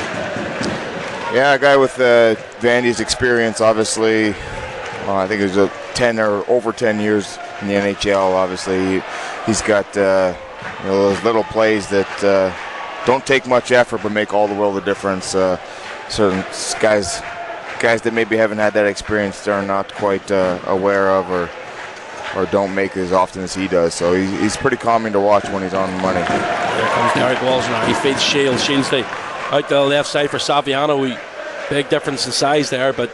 Yeah, a guy with Vandy's experience, obviously. I think it was 10 or over 10 years in the NHL. Obviously, he's got those little plays that don't take much effort but make all the world of difference. Certain guys that maybe haven't had that experience, they're not quite aware of or don't make as often as he does. So he's pretty calming to watch when he's on the money. There comes Derek Walsh now. He feeds Shields. Shields out the left side for Saviano. Big difference in size there, but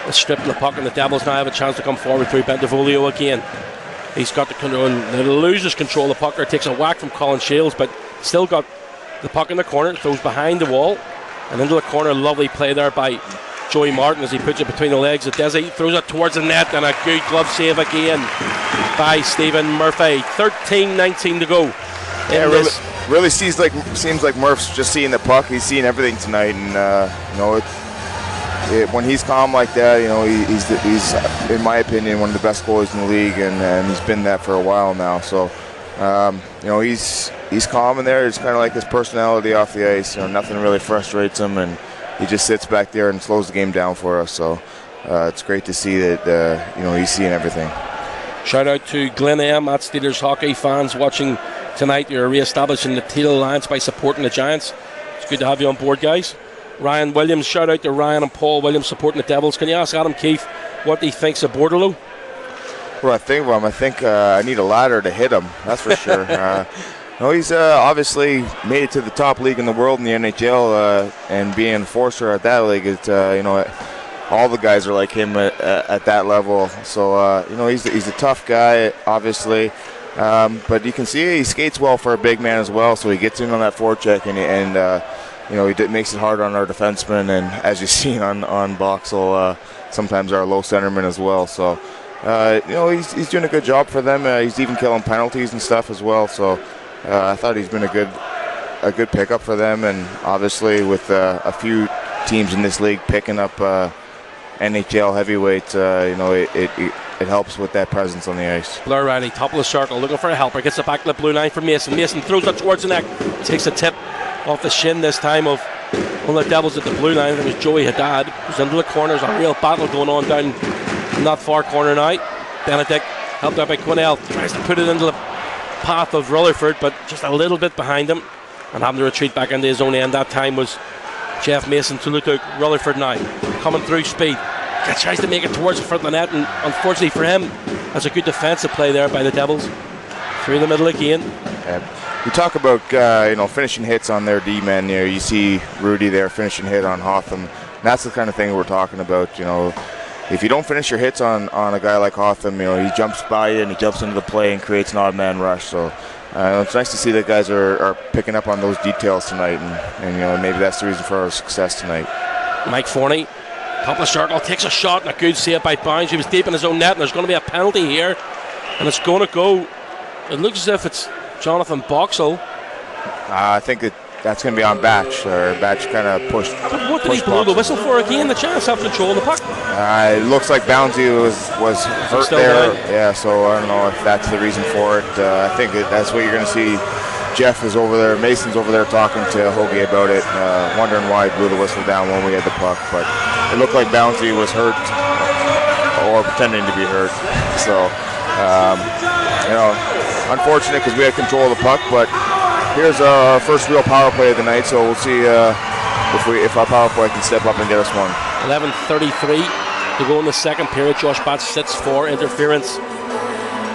a strip of the puck, and the Devils now have a chance to come forward through Bentavolio again. He's got the control, and loses control of the puck. There takes a whack from Colin Shields, but still got the puck in the corner, throws behind the wall and into the corner. Lovely play there by Joey Martin as he puts it between the legs of Desi, throws it towards the net, and a good glove save again by Stephen Murphy. 13-19 to go. Yeah, really seems like Murph's just seeing the puck. He's seeing everything tonight, and when he's calm like that, he's in my opinion one of the best goalies in the league, and he's been that for a while now. So he's calm in there. It's kind of like his personality off the ice. Nothing really frustrates him, and he just sits back there and slows the game down for us. So it's great to see that he's seeing everything. Shout out to Glen M at Steelers hockey fans watching tonight. You're re-establishing the Teal Alliance by supporting the Giants. It's good to have you on board, guys. Ryan Williams, shout out to Ryan and Paul Williams supporting the Devils. Can you ask Adam Keefe what he thinks of Bordelot? What I think of him, I think I need a ladder to hit him. That's for sure. He's obviously made it to the top league in the world in the NHL, and being an enforcer at that league, all the guys are like him at that level. So he's a tough guy, obviously, but you can see he skates well for a big man as well. So he gets in on that forecheck and he makes it hard on our defensemen, and as you've seen on Boxall, sometimes our low centermen as well. So he's doing a good job for them. He's even killing penalties and stuff as well. So I thought he's been a good pickup for them, and obviously with a few teams in this league picking up NHL heavyweights, it helps with that presence on the ice. Blair Riley, top of the circle, looking for a helper, gets it back to the blue line for Mason. Mason throws it towards the neck, takes a tip off the shin this time of one of the Devils at the blue line. It was Joey Haddad, who's into the corner. There's a real battle going on down in that far corner now. Benedict, helped out by Quinnell, tries to put it into the path of Rutherford, but just a little bit behind him and having to retreat back into his own end. That time was Jeff Mason to look out. Rutherford now coming through speed, tries to make it towards the front of the net, and unfortunately for him, that's a good defensive play there by the Devils. Through the middle again. We talk about finishing hits on their D-men. You see Rudy there finishing hit on Hotham. That's the kind of thing we're talking about. If you don't finish your hits on a guy like Hotham, he jumps by you and he jumps into the play and creates an odd man rush. So it's nice to see that guys are picking up on those details tonight, and maybe that's the reason for our success tonight. Mike Forney, top of the circle, takes a shot and a good save by Bounds. He was deep in his own net, and there's going to be a penalty here, and it's going to go. It looks as if it's Jonathan Boxall. I think that's going to be on Batch. Batch kind of pushed. But what did he blow the whistle for again? The Giants have control of the puck. It looks like Boundsy was hurt there. Down? Yeah, so I don't know if that's the reason for it. I think that's what you're going to see. Jeff is over there. Mason's over there talking to Hoagie about it, wondering why he blew the whistle down when we had the puck. But it looked like Bouncy was hurt or pretending to be hurt. So, unfortunate because we had control of the puck. But here's our first real power play of the night. So we'll see if our power play can step up and get us one. 11:33 to go in the second period. Josh Batch sits for interference.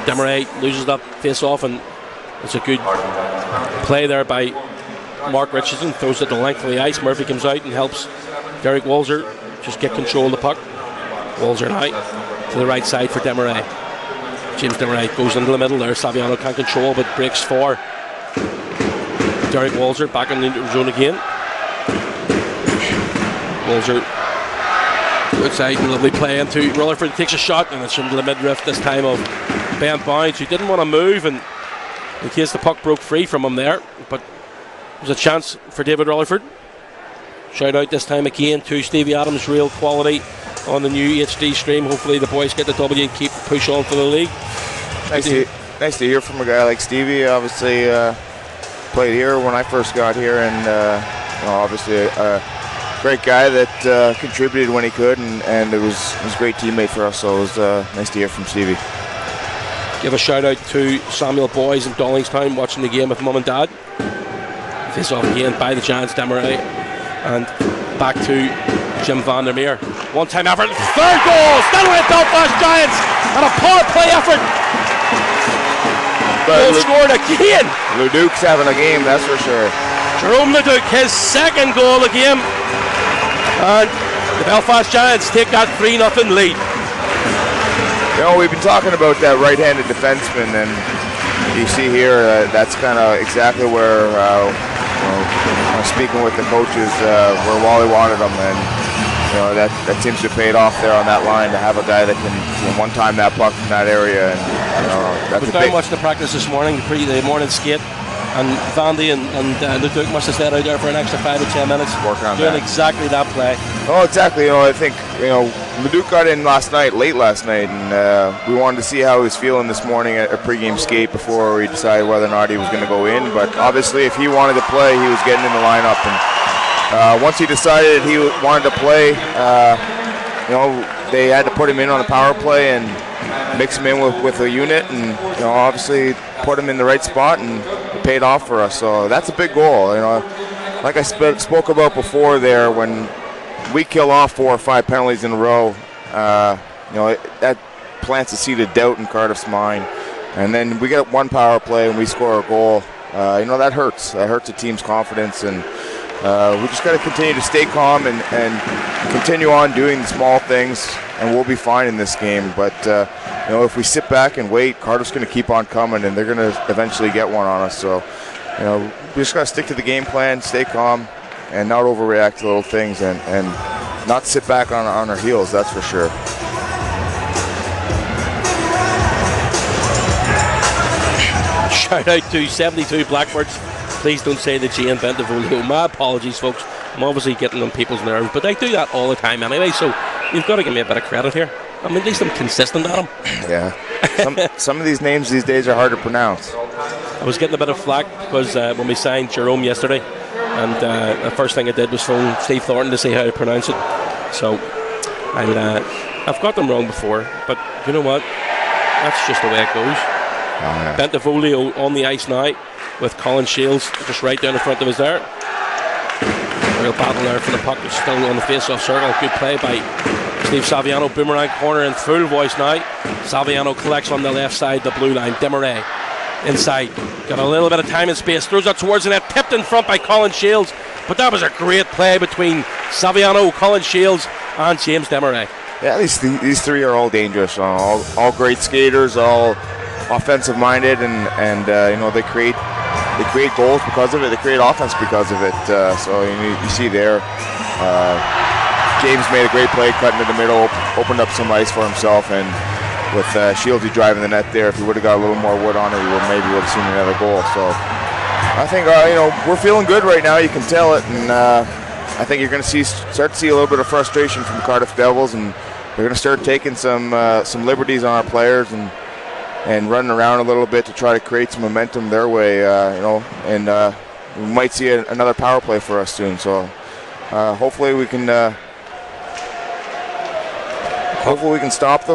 Demaray loses that face-off, and it's a good play there by Mark Richardson. Throws it the length of the ice. Murphy comes out and helps Derek Walzer just get control of the puck. Walzer now to the right side for Demaray. James Demaray goes into the middle there. Saviano can't control, but breaks for Derek Walzer. Back in the zone again. Walzer outside, and lovely play into Rutherford. Takes a shot, and it's into the midriff this time of Ben Bounds, who didn't want to move, and in case the puck broke free from him there, but there's a chance for David Rutherford. shout out this time again to Stevie Adams, Real Quality, on the new HD stream. Hopefully the boys get the W and keep push on for the league. Nice to hear from a guy like Stevie. Obviously played here when I first got here, and obviously a great guy that contributed when he could, and it was a great teammate for us, so it was nice to hear from Stevie. Give a shout out to Samuel Boys in Dollingstown watching the game with mum and dad. Face off again by the Giants, Demaray, and back to Jim Vandermeer. One time effort, third goal, Stanley Belfast Giants, and a power play effort. Goal scored again. Leduc's having a game, that's for sure. Jerome Leduc, his second goal of the game, and the Belfast Giants take that 3-0 lead. We've been talking about that right-handed defenseman, and you see here that's kind of exactly where, speaking with the coaches, where Wally wanted him, and that seems to have paid off there on that line to have a guy that can one-time that puck from that area. And that's we down watched the practice this morning, the morning skate, and Vandy and Leduc must have stayed out there for an extra 5 or 10 minutes working on doing exactly that play. Oh, exactly. I think Leduc got in late last night, and we wanted to see how he was feeling this morning at a pregame skate before we decided whether or not he was going to go in. But obviously, if he wanted to play, he was getting in the lineup. And once he decided he wanted to play, they had to put him in on the power play and mix him in with a unit, and obviously put him in the right spot, and it paid off for us. So that's a big goal. Like I spoke about before there, when we kill off 4 or 5 penalties in a row, that plants a seed of doubt in Cardiff's mind. And then we get one power play and we score a goal. That hurts. That hurts the team's confidence, and we just got to continue to stay calm and continue on doing the small things, and we'll be fine in this game. But if we sit back and wait, Cardiff's going to keep on coming, and they're going to eventually get one on us. So we just got to stick to the game plan, stay calm, and not overreact to little things, and not sit back on our heels, that's for sure. Shout out to 72 Blackbirds. Please don't say the G and Bentivolio. My apologies, folks. I'm obviously getting on people's nerves, but I do that all the time anyway, so you've got to give me a bit of credit here. I mean, at least I'm consistent at them. Yeah. Some of these names these days are hard to pronounce. I was getting a bit of flack because when we signed Jerome yesterday, and the first thing I did was phone Steve Thornton to see how to pronounce it. So I've got them wrong before, but you know what? That's just the way it goes. Oh, yeah. Bentivolio on the ice now with Colin Shields just right down in front of us there. Real battle there for the puck. It's still on the face-off circle. Good play by Steve Saviano. Boomerang corner in full voice now. Saviano collects on the left side, the blue line. Demaray inside. Got a little bit of time and space. Throws that towards the net. Tipped in front by Colin Shields. But that was a great play between Saviano, Colin Shields and James Demaray. Yeah, these three are all dangerous. All great skaters, all offensive-minded, and they create goals because of it. They create offense because of it. So you see there, James made a great play, cutting to the middle, opened up some ice for himself, and with Shieldsy driving the net there, if he would have got a little more wood on it, we would have seen another goal. So I think we're feeling good right now. You can tell it, and I think you're going to start to see a little bit of frustration from Cardiff Devils, and they're going to start taking some liberties on our players and running around a little bit to try to create some momentum their way, and we might see another power play for us soon. So hopefully we can stop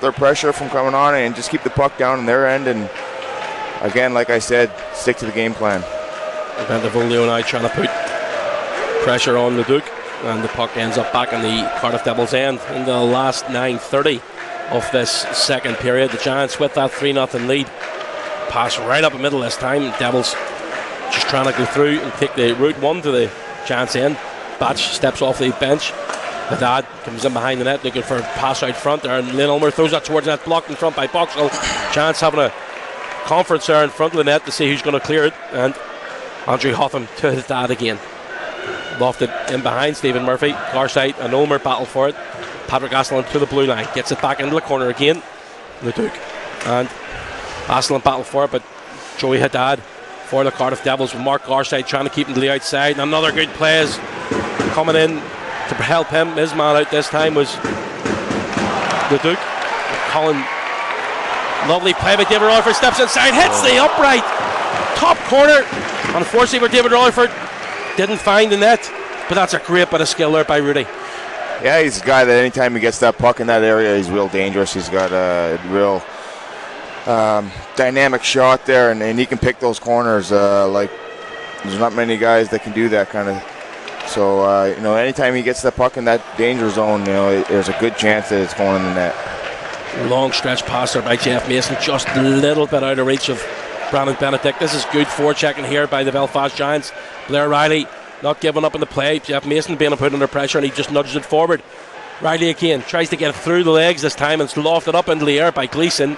their pressure from coming on, and just keep the puck down on their end. And again, like I said, stick to the game plan. Bentivolio and I trying to put pressure on the Duke, and the puck ends up back in the Cardiff Devils' end in the last 9:30 of this second period. The Giants with that 3-0 lead. Pass right up the middle this time. Devils just trying to go through and take the route one to the Giants' end. Batch steps off the bench. The dad comes in behind the net looking for a pass out front there, and Lynn Ulmer throws that towards that, blocked in front by Boxall. Giants having a conference there in front of the net to see who's going to clear it, and Andrew Hotham to his dad again. Lofted in behind Stephen Murphy. Garside and Ulmer battle for it. Patrick Aslan to the blue line. Gets it back into the corner again. Leduc and Aslan battle for it, but Joey Haddad for the Cardiff Devils with Mark Garside trying to keep him to the outside. And another good play as coming in to help him. His man out this time was the Duke. Colin, lovely play by David Rutherford, steps inside, hits the upright, top corner. Unfortunately for David Rutherford, didn't find the net, but that's a great bit of skill there by Rudy. Yeah, he's a guy that anytime he gets that puck in that area, he's real dangerous. He's got a real dynamic shot there, and he can pick those corners. Like, there's not many guys that can do that kind of. So, anytime he gets the puck in that danger zone, there's a good chance that it's going in the net. Long stretch pass there by Jeff Mason, just a little bit out of reach of Brandon Benedict. This is good forechecking here by the Belfast Giants. Blair Riley not giving up in the play. Jeff Mason being put under pressure, and he just nudges it forward. Riley again tries to get it through the legs this time, and it's lofted up into the air by Gleeson.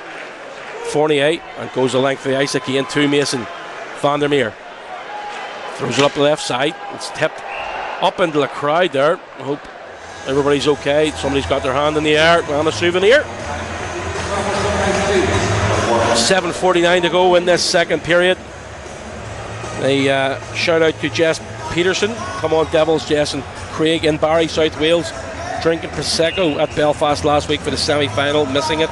Fournier, and goes the length of the ice again to Mason. Vandermeer throws it up the left side. It's tipped up into the crowd there. I hope everybody's okay. Somebody's got their hand in the air on a souvenir. 7:49 to go in this second period. A shout out to Jess Peterson. Come on Devils, Jess and Craig in Barry, South Wales, drinking Prosecco at Belfast last week for the semi-final, missing it.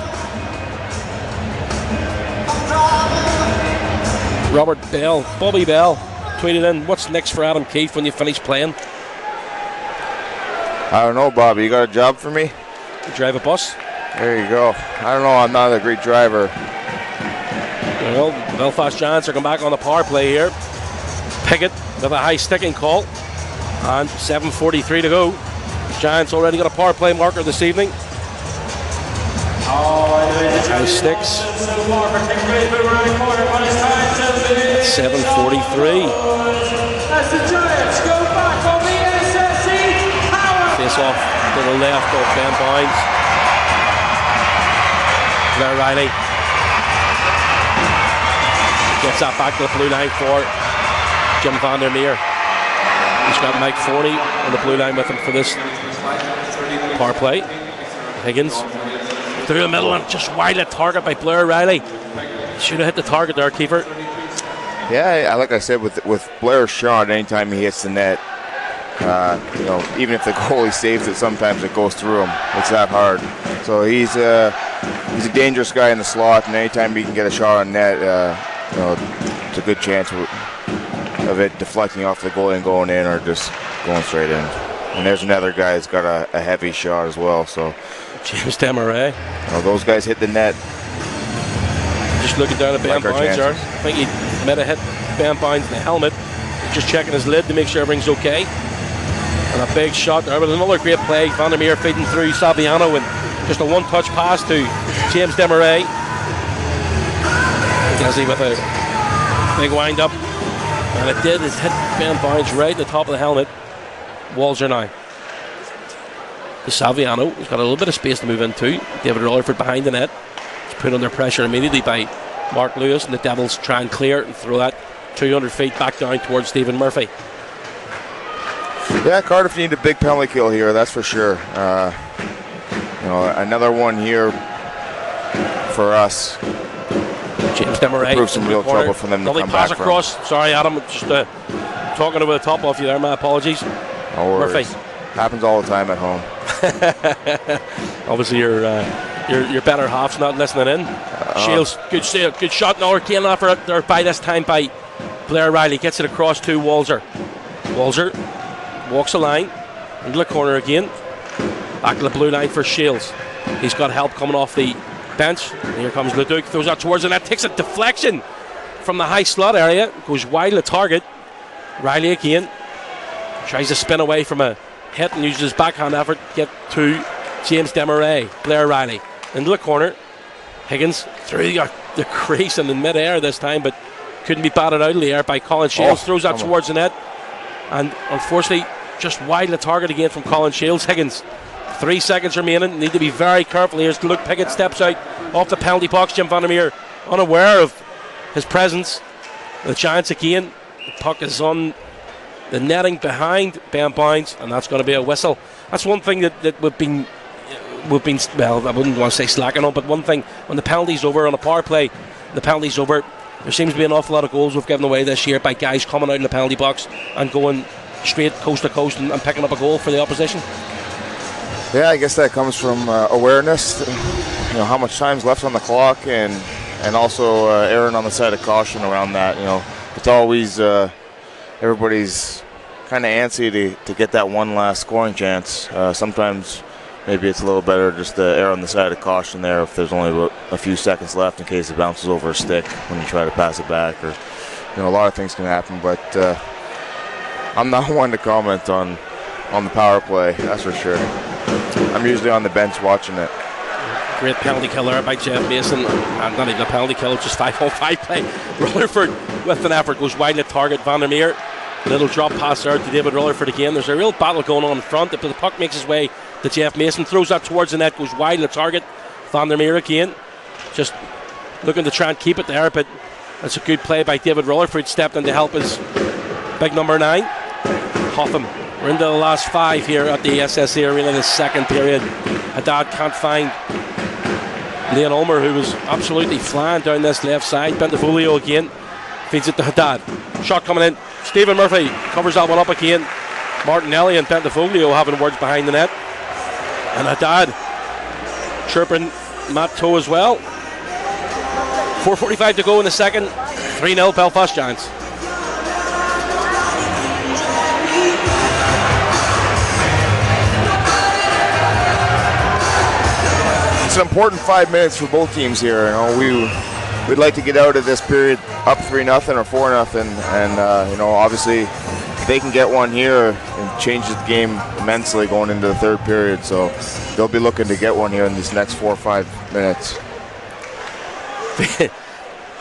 Robert Bell, Bobby Bell tweeted in, what's next for Adam Keefe when you finish playing? I don't know, Bobby, you got a job for me? You drive a bus? There you go. I don't know, I'm not a great driver. Well, the Belfast Giants are going back on the power play here. Pickett with a high sticking call, and 7:43 to go. Giants already got a power play marker this evening. High sticks. 7:43. Face off to the left of Ben Boynes. Blair Riley gets that back to the blue line for Jim Vandermeer. He's got Mike Forney on the blue line with him for this power play. Higgins through the middle and just wide of target by Blair Riley. Should have hit the target there, keeper. Yeah, like I said, with Blair's shot, anytime he hits the net, even if the goalie saves it, sometimes it goes through him. It's that hard. So he's a dangerous guy in the slot, and anytime he can get a shot on net, it's a good chance of it deflecting off the goalie and going in, or just going straight in. And there's another guy that's got a heavy shot as well. So James Demaray. Those guys hit the net. Just looking down at Ben Boynes there. I think he might have hit Ben Boynes in the helmet. Just checking his lid to make sure everything's okay. And a big shot there, but another great play. Vandermeer feeding through Saviano, and just a one-touch pass to James Demaray. Gazzy with a big wind-up. And it did. It hit Ben Boynes right at the top of the helmet. Walzer now. To Saviano, who's got a little bit of space to move into. David Rutherford behind the net. He's put under pressure immediately by Mark Lewis, and the Devils try and clear it and throw that 200 feet back down towards Stephen Murphy. Yeah, Cardiff need a big penalty kill here, that's for sure. Another one here for us. James Demaray. Prove some real trouble for them to come back from. Across. Sorry, Adam, just talking over the top of you there. My apologies. No worries. Murphy. Happens all the time at home. Obviously, your better half's not listening in. Shields, good save, good shot. Now Kane offer there by this time by Blair Riley. Gets it across to Walzer. Walzer walks the line into the corner again. Back to the blue line for Shields. He's got help coming off the bench. And here comes Leduc. Throws out towards the net. Takes a deflection from the high slot area. Goes wide of the target. Riley again tries to spin away from a hit and uses his backhand effort to get to James Demaray. Blair Riley into the corner. Higgins through the crease and in mid-air this time, but couldn't be batted out of the air by Colin Shields. Throws that towards the net, and unfortunately just wide of the target again from Colin Shields. Higgins, 3 seconds remaining, need to be very careful here. Luke Pickett steps out off the penalty box. Jim Vandermeer unaware of his presence. The Giants again. The puck is on the netting behind Ben Boynes, and that's going to be a whistle. That's one thing that we've been, well, I wouldn't want to say slacking on, but one thing, when the penalty's over on a power play, the penalty's over, there seems to be an awful lot of goals we've given away this year by guys coming out in the penalty box and going straight coast to coast and picking up a goal for the opposition. Yeah, I guess that comes from awareness, how much time's left on the clock, and also erring on the side of caution around that. It's always everybody's kind of antsy to get that one last scoring chance. Sometimes maybe it's a little better just to err on the side of caution there if there's only a few seconds left in case it bounces over a stick when you try to pass it back, or a lot of things can happen. But I'm not one to comment on the power play, that's for sure. I'm usually on the bench watching it. Great penalty killer by Jeff Mason. Not even a penalty killer, just 5-on-5 play. Rutherford with an effort goes wide to target Vandermeer. Little drop pass there to David Rutherford again. There's a real battle going on in front. The puck makes its way to Jeff Mason, throws that towards the net, goes wide to target Vandermeer again. Just looking to try and keep it there, but that's a good play by David Rutherford. Stepped in to help his big number 9. Hotham. We're into the last 5 here at the SSE Arena in the second period. Haddad can't find Liam Ulmer, who was absolutely flying down this left side. Bentavolio again. Feeds it to Haddad. Shot coming in. Stephen Murphy covers that one up again. Martinelli and Bentavolio having words behind the net. And Haddad chirping Matt Toe as well. 4:45 to go in the second. 3-0 Belfast Giants. It's an important 5 minutes for both teams here. We'd like to get out of this period up 3-0 or 4-0, and obviously if they can get one here, it changes the game immensely going into the third period. So they'll be looking to get one here in these next 4 or 5 minutes.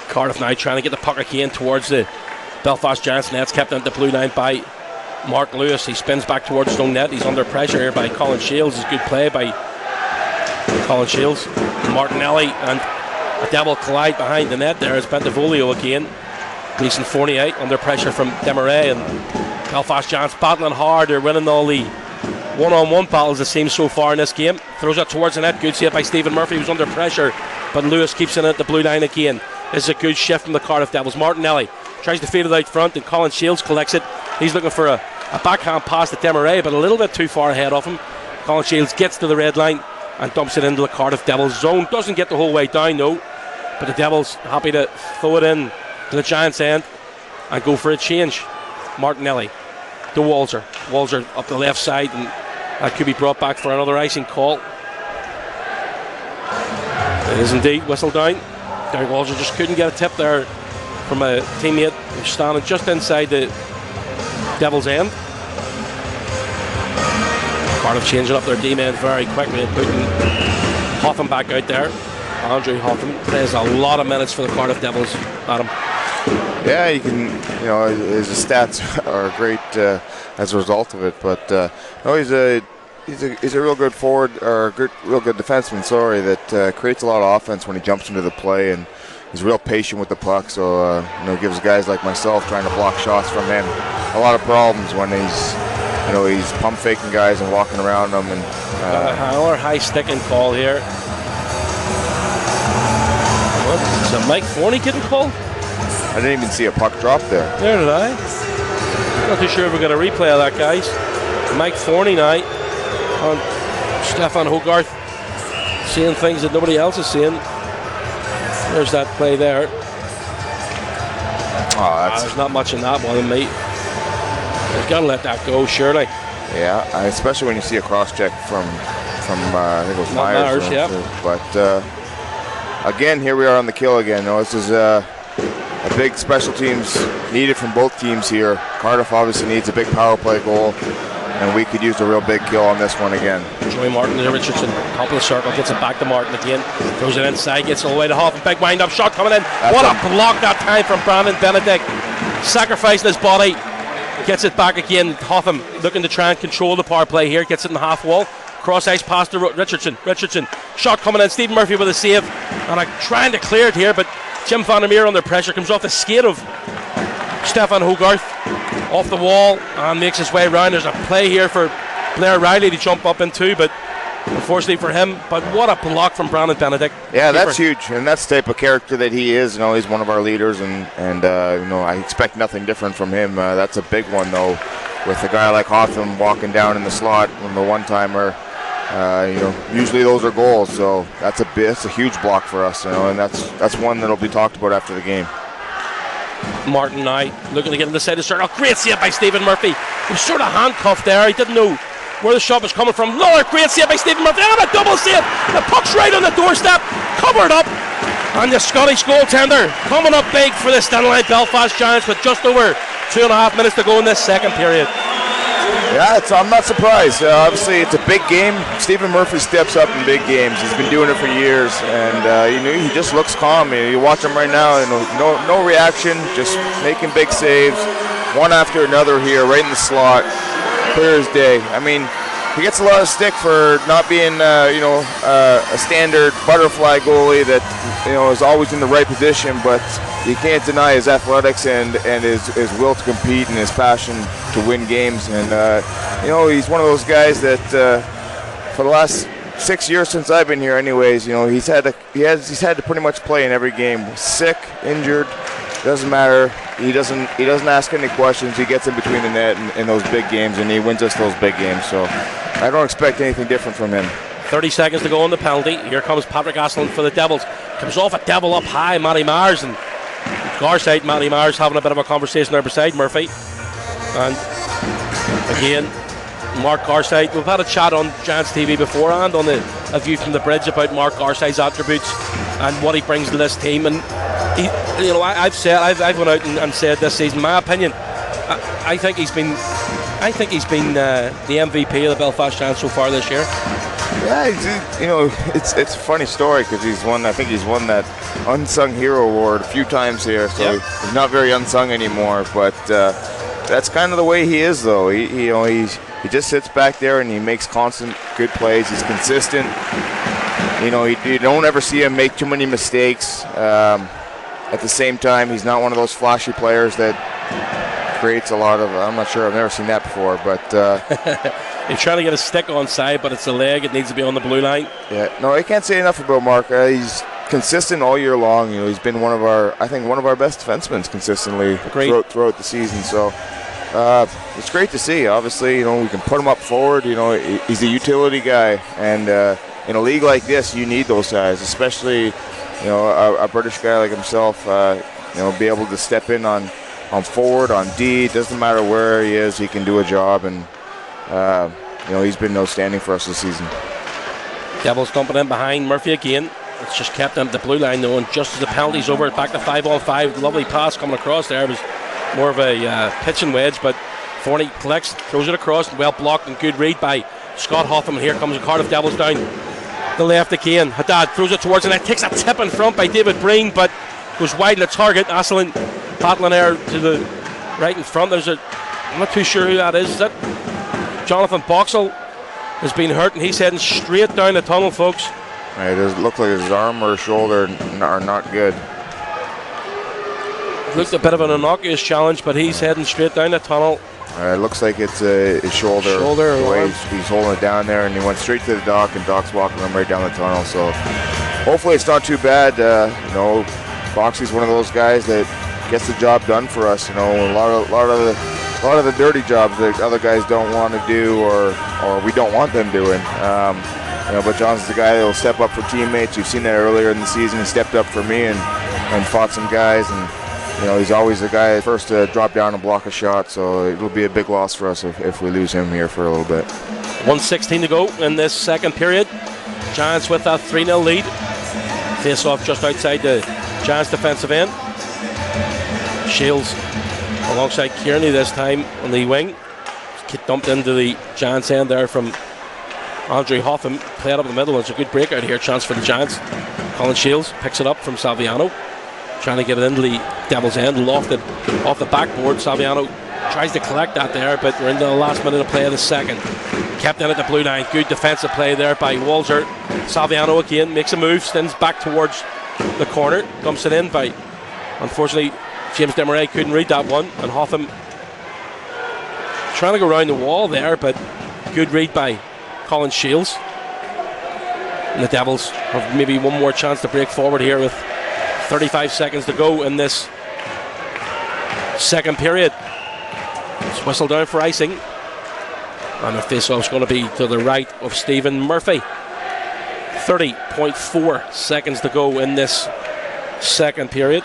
Cardiff now trying to get the puck again towards the Belfast Giants net. It's kept into the blue line by Mark Lewis. He spins back towards his own net. He's under pressure here by Colin Shields. It's a good play by Colin Shields. Martinelli and a double collide behind the net there. It's Bentavolio again. Gleason 48 under pressure from Demarais, and Belfast Giants battling hard. They're winning all the one-on-one battles it seems so far in this game. Throws it towards the net. Good save by Stephen Murphy, who's under pressure, but Lewis keeps it at the blue line again. This is a good shift from the Cardiff Devils. Martinelli tries to feed it out front, and Colin Shields collects it. He's looking for a backhand pass to Demarais, but a little bit too far ahead of him. Colin Shields gets to the red line and dumps it into the Cardiff Devils zone. Doesn't get the whole way down though, but the Devils happy to throw it in to the Giants' end and go for a change. Martinelli to Walzer. Walzer up the left side, and that could be brought back for another icing call. It is indeed whistled down. Derek Walzer just couldn't get a tip there from a teammate who's standing just inside the Devils' end. Cardiff changing up their D-men very quickly and putting Hotham back out there. Andrew Hotham plays a lot of minutes for the Cardiff Devils. Adam. Yeah, you can, his stats are great as a result of it. But he's a real good forward, or a real good defenseman. Sorry, that creates a lot of offense when he jumps into the play, and he's real patient with the puck. So gives guys like myself trying to block shots from him a lot of problems when he's pump faking guys and walking around them. And another high sticking call here. What? Is it Mike Forney getting called? I didn't even see a puck drop there. There did I? Not too sure if we're going to replay of that, guys. Mike Forney now on Stefan Hogarth, seeing things that nobody else is seeing. There's that play there. There's not much in that one, mate. They've got to let that go, surely. Yeah, especially when you see a cross check from I think it was Myers. Yeah. But again, here we are on the kill again. This is a big special teams needed from both teams here. Cardiff obviously needs a big power play goal, and we could use a real big kill on this one again. Joey Martin to Richardson, top of the circle, gets it back to Martin again, throws it inside, gets all the way to Hoffman, big wind-up shot coming in. What a block that time from Brandon Benedict, sacrificing his body, gets it back again. Hoffman looking to try and control the power play here, gets it in the half wall, cross ice pass to Richardson, shot coming in, Stephen Murphy with a save, and trying to clear it here, but Jim Vandermeer under pressure, comes off the skate of Stefan Hogarth, off the wall, and makes his way around. There's a play here for Blair Riley to jump up into, but unfortunately for him, but what a block from Brandon Benedict. Yeah, that's huge, and that's the type of character that he is. He's one of our leaders, and I expect nothing different from him. That's a big one, though. with a guy like Hotham walking down in the slot on the one-timer, usually those are goals. So that's a huge block for us, and that's one that'll be talked about after the game. Martin now looking to get in the side of the circle. Great save by Stephen Murphy. He was sort of handcuffed there. He didn't know where the shot was coming from. Another great save by Stephen Murphy. And a double save. The puck's right on the doorstep. Covered up. And the Scottish goaltender coming up big for the Stanley Belfast Giants with just over 2.5 minutes to go in this second period. Yeah, I'm not surprised. Obviously, it's a big game. Stephen Murphy steps up in big games. He's been doing it for years, and he just looks calm. You watch him right now, no reaction, just making big saves, one after another here, right in the slot, clear as day. I mean, he gets a lot of stick for not being, a standard butterfly goalie that, is always in the right position, but you can't deny his athletics and his will to compete and his passion to win games. And, he's one of those guys that for the last 6 years since I've been here anyways, he's had to pretty much play in every game. Sick, injured, doesn't matter. He doesn't ask any questions. He gets in between the net in those big games, and he wins us those big games. So I don't expect anything different from him. 30 seconds to go on the penalty. Here comes Patrick Asselin for the Devils. Comes off a devil up high, Matty Myers, and Garside, Matty Myers having a bit of a conversation there beside Murphy. And again, Mark Garside. We've had a chat on Giants TV beforehand on A View from the Bridge about Mark Garside's attributes and what he brings to this team. And I've gone out and said this season, my opinion, I think he's been the MVP of the Belfast Giants so far this year. Yeah, it's a funny story because he's won that unsung hero award a few times here, so yep. He's not very unsung anymore. But that's kind of the way he is, though. He just sits back there and he makes constant good plays. He's consistent. You don't ever see him make too many mistakes. At the same time, he's not one of those flashy players that creates a lot of. I'm not sure. I've never seen that before, but. He's trying to get a stick on side, but it's a leg. It needs to be on the blue line. Yeah, no, I can't say enough about Mark. He's consistent all year long. He's been one of our best defensemen consistently throughout the season. So it's great to see. Obviously, we can put him up forward. He's a utility guy, and in a league like this, you need those guys, especially a British guy like himself. Be able to step in on forward, on D. It doesn't matter where he is, he can do a job, and. He's been outstanding for us this season. Devils dumping in behind Murphy again. It's just kept them at the blue line though, and just as the penalty's over, back to 5-on-5. Lovely pass coming across there. It was more of a pitching wedge, but Forney collects, throws it across, well blocked and good read by Scott Hotham. And here comes the Cardiff Devils down the left again. Haddad throws it towards, and it takes a tip in front by David Breen, but goes wide of the target. Asselin battling there to the right in front. I'm not too sure who that is. Is that Jonathan Boxall has been hurt, and he's heading straight down the tunnel, folks. It does look like his arm or shoulder are not good. It looked a bit of an innocuous challenge, but he's heading straight down the tunnel. It looks like it's his shoulder. He's holding it down there, and he went straight to the dock, and Doc's walking him right down the tunnel. So hopefully it's not too bad. Boxy's one of those guys that gets the job done for us. A lot of the dirty jobs that other guys don't want to do or we don't want them doing. But Johnson's the guy that will step up for teammates. You've seen that earlier in the season. He stepped up for me and fought some guys. And, he's always the guy first to drop down and block a shot. So it'll be a big loss for us if we lose him here for a little bit. 1:16 to go in this second period. Giants with a 3-0 lead. Face off just outside the Giants defensive end. Shields alongside Kearney this time on the wing. Dumped into the Giants end there from Andre Hotham. Played up in the middle. It's a good breakout here. Chance for the Giants. Colin Shields picks it up from Salviano. Trying to get it into the Devils end. Lofted off the backboard. Salviano tries to collect that there, but we're into the last minute of play of the second. Kept in at the blue line. Good defensive play there by Walzer. Salviano again makes a move. Spins back towards the corner. Dumps it in by, unfortunately, James Desmarais couldn't read that one, and Hotham trying to go around the wall there, but good read by Colin Shields. And the Devils have maybe one more chance to break forward here with 35 seconds to go in this second period. It's whistled down for icing. And the face-off's going to be to the right of Stephen Murphy. 30.4 seconds to go in this second period.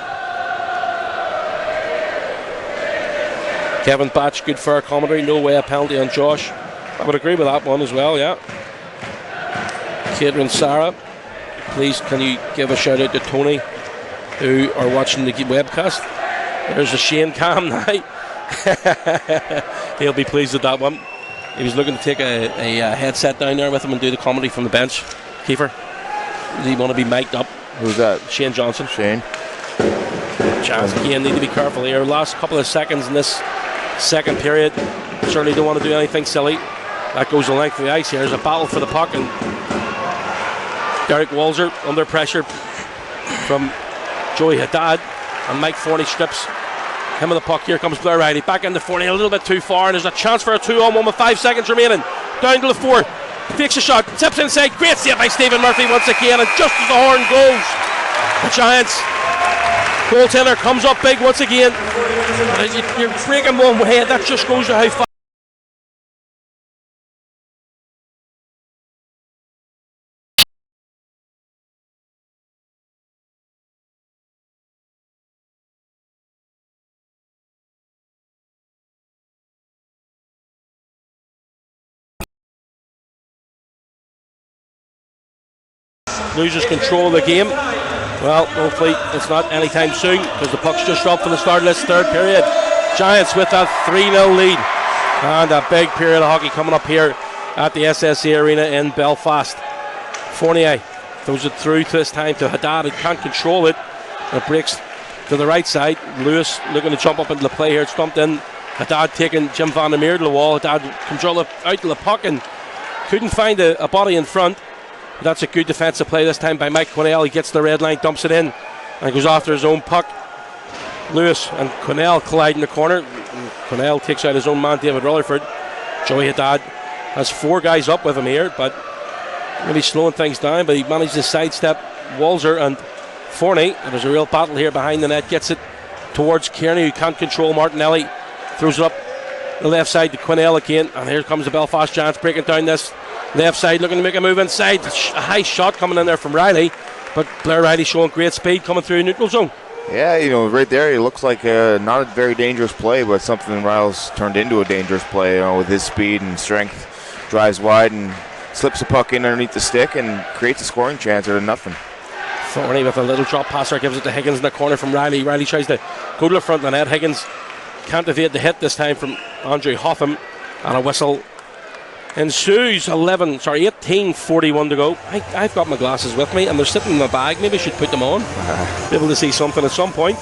Kevin Batch, good fair commentary. No way a penalty on Josh. I would agree with that one as well, yeah. Catherine Sarah, please can you give a shout out to Tony, who are watching the webcast. There's a Shane Cam now. He'll be pleased with that one. He was looking to take a headset down there with him and do the comedy from the bench. Kiefer, does he want to be mic'd up? Who's that? Shane Johnson. Shane. Chance again, need to be careful here. Last couple of seconds in this second period. Certainly don't want to do anything silly. That goes the length of the ice here. There's a battle for the puck, and Derek Walzer under pressure from Joey Haddad, and Mike Forney strips him of the puck. Here comes Blair Riley back into Forney a little bit too far, and there's a chance for a 2-on-1 with 5 seconds remaining. Down to the 4, fakes a shot, tips inside. Great save by Stephen Murphy once again, and just as the horn goes, the Giants goaltender comes up big once again. You're breaking one way, that just goes to how far. Loses control of the game. Well, hopefully it's not anytime soon, because the puck's just dropped for the start of this third period. Giants with a 3-0 lead, and a big period of hockey coming up here at the SSE Arena in Belfast. Fournier throws it through this time to Haddad. It can't control it. It breaks to the right side. Lewis looking to jump up into the play here. It's stumped in. Haddad taking Jim Van der Meer to the wall. Haddad comes out to the puck and couldn't find a body in front. That's a good defensive play this time by Mike Quinnell. He gets the red line, dumps it in, and goes after his own puck. Lewis and Quinnell collide in the corner. Quinnell takes out his own man, David Rutherford. Joey Haddad has 4 guys up with him here, but really slowing things down. But he managed to sidestep Walzer and Forney. There's a real battle here behind the net. Gets it towards Kearney, who can't control Martinelli. Throws it up the left side to Quinnell again, and here comes the Belfast Giants breaking down this left side, looking to make a move inside. A high shot coming in there from Riley, but Blair Riley showing great speed coming through neutral zone. Yeah, right there, it looks like not a very dangerous play, but something Riles turned into a dangerous play. With his speed and strength, drives wide and slips the puck in underneath the stick and creates a scoring chance out of nothing. Forney with a little drop passer, gives it to Higgins in the corner from Riley. Riley tries to go to the front of the net. Higgins can't evade the hit this time from Andrew Hotham, and a whistle ensues. 18:41 to go. I've got my glasses with me and they're sitting in my bag. Maybe I should put them on. Be able to see something at some point.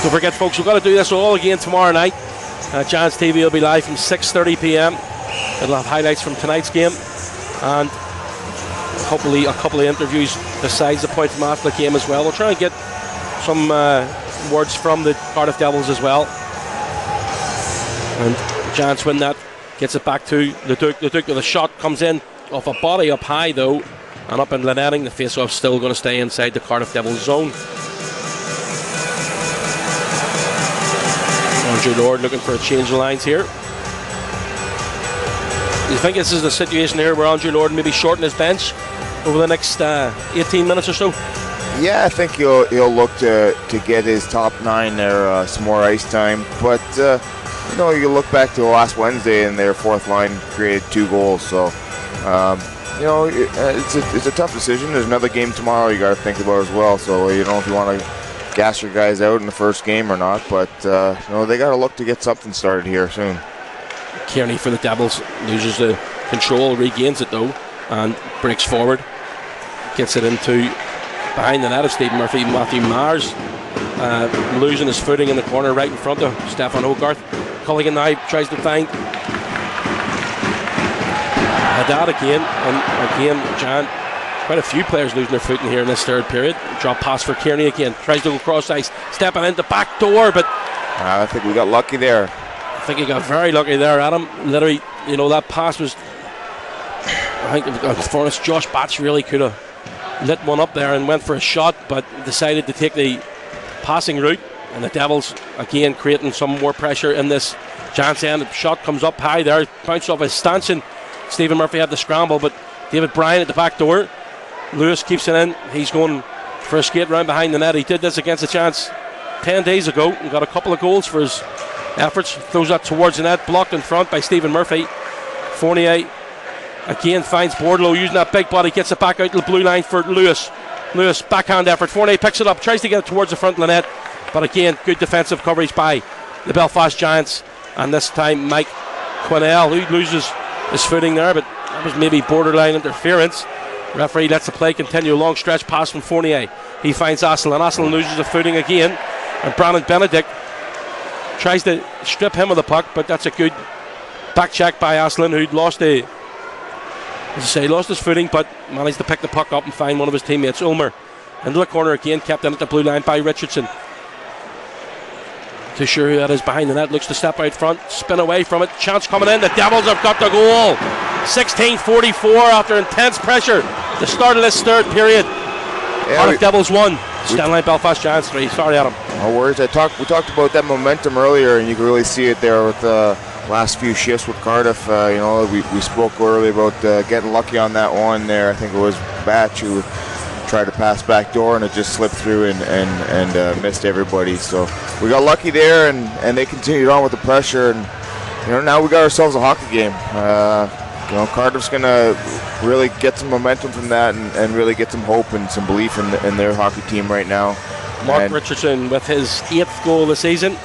Don't forget, folks, we've got to do this all again tomorrow night. Giants TV will be live from 6:30 p.m. It'll have highlights from tonight's game and hopefully a couple of interviews besides the point from after the game as well. We'll try and get some words from the Cardiff Devils as well. And the Giants win that, gets it back to the Duke. The Duke with a shot comes in off a body up high though, and up in the netting. The face-off still going to stay inside the Cardiff Devils zone. Andrew Lord looking for a change of lines here. You think this is the situation here where Andrew Lord maybe shorten his bench over the next 18 minutes or so? Yeah, I think he'll look to get his top 9 there some more ice time. But you look back to last Wednesday and their fourth line created 2 goals. So it's a tough decision. There's another game tomorrow you got to think about as well. So if you want to gas your guys out in the first game or not, but they got to look to get something started here soon. Kearney for the Devils loses the control, regains it though, and breaks forward, gets it into behind the net of Stephen Murphy. Matthew Mars losing his footing in the corner right in front of Stefan Hogarth. Culligan now tries to find Haddad again, and again Jan, quite a few players losing their footing here in this third period. Drop pass for Kearney again, tries to go cross ice, stepping in the back door, but I think we got lucky there. I think he got very lucky there, Adam. Literally, that pass was, I think for us, Josh Batch really could have lit one up there and went for a shot, but decided to take the passing route And the Devils again creating some more pressure in this Giants end. The shot comes up high there, bounced off his stanchion. Stephen Murphy had the scramble, but David Bryan at the back door. Lewis keeps it in. He's going for a skate round behind the net. He did this against the Giants 10 days ago and got a couple of goals for his efforts. Throws that towards the net, blocked in front by Stephen Murphy. Fournier again finds Bordelow using that big body, gets it back out to the blue line for Lewis. Lewis, backhand effort. Fournier picks it up, tries to get it towards the front of the net, but again, good defensive coverage by the Belfast Giants. And this time Mike Quinnell, who loses his footing there, but that was maybe borderline interference. Referee lets the play continue. A long stretch pass from Fournier. He finds Asselin. Asselin loses the footing again, and Brandon Benedict tries to strip him of the puck, but that's a good back check by Asselin, who'd lost his footing, but managed to pick the puck up and find one of his teammates. Ulmer into the corner again, kept in at the blue line by Richardson. Too sure who that is behind the net, looks to step out front, spin away from it, chance coming in, the Devils have got the goal. 16:44 after intense pressure. The start of this third period. Cardiff Devils 1, Stanley Belfast Giants 3. Sorry, Adam. No worries. We talked about that momentum earlier, and you can really see it there with the last few shifts with Cardiff. We spoke earlier about getting lucky on that one there. I think it was Batch who tried to pass back door, and it just slipped through and missed everybody. So we got lucky there, and they continued on with the pressure, and now we got ourselves a hockey game. Cardiff's gonna really get some momentum from that and really get some hope and some belief in their hockey team right now. Mark Richardson with his 8th goal this season,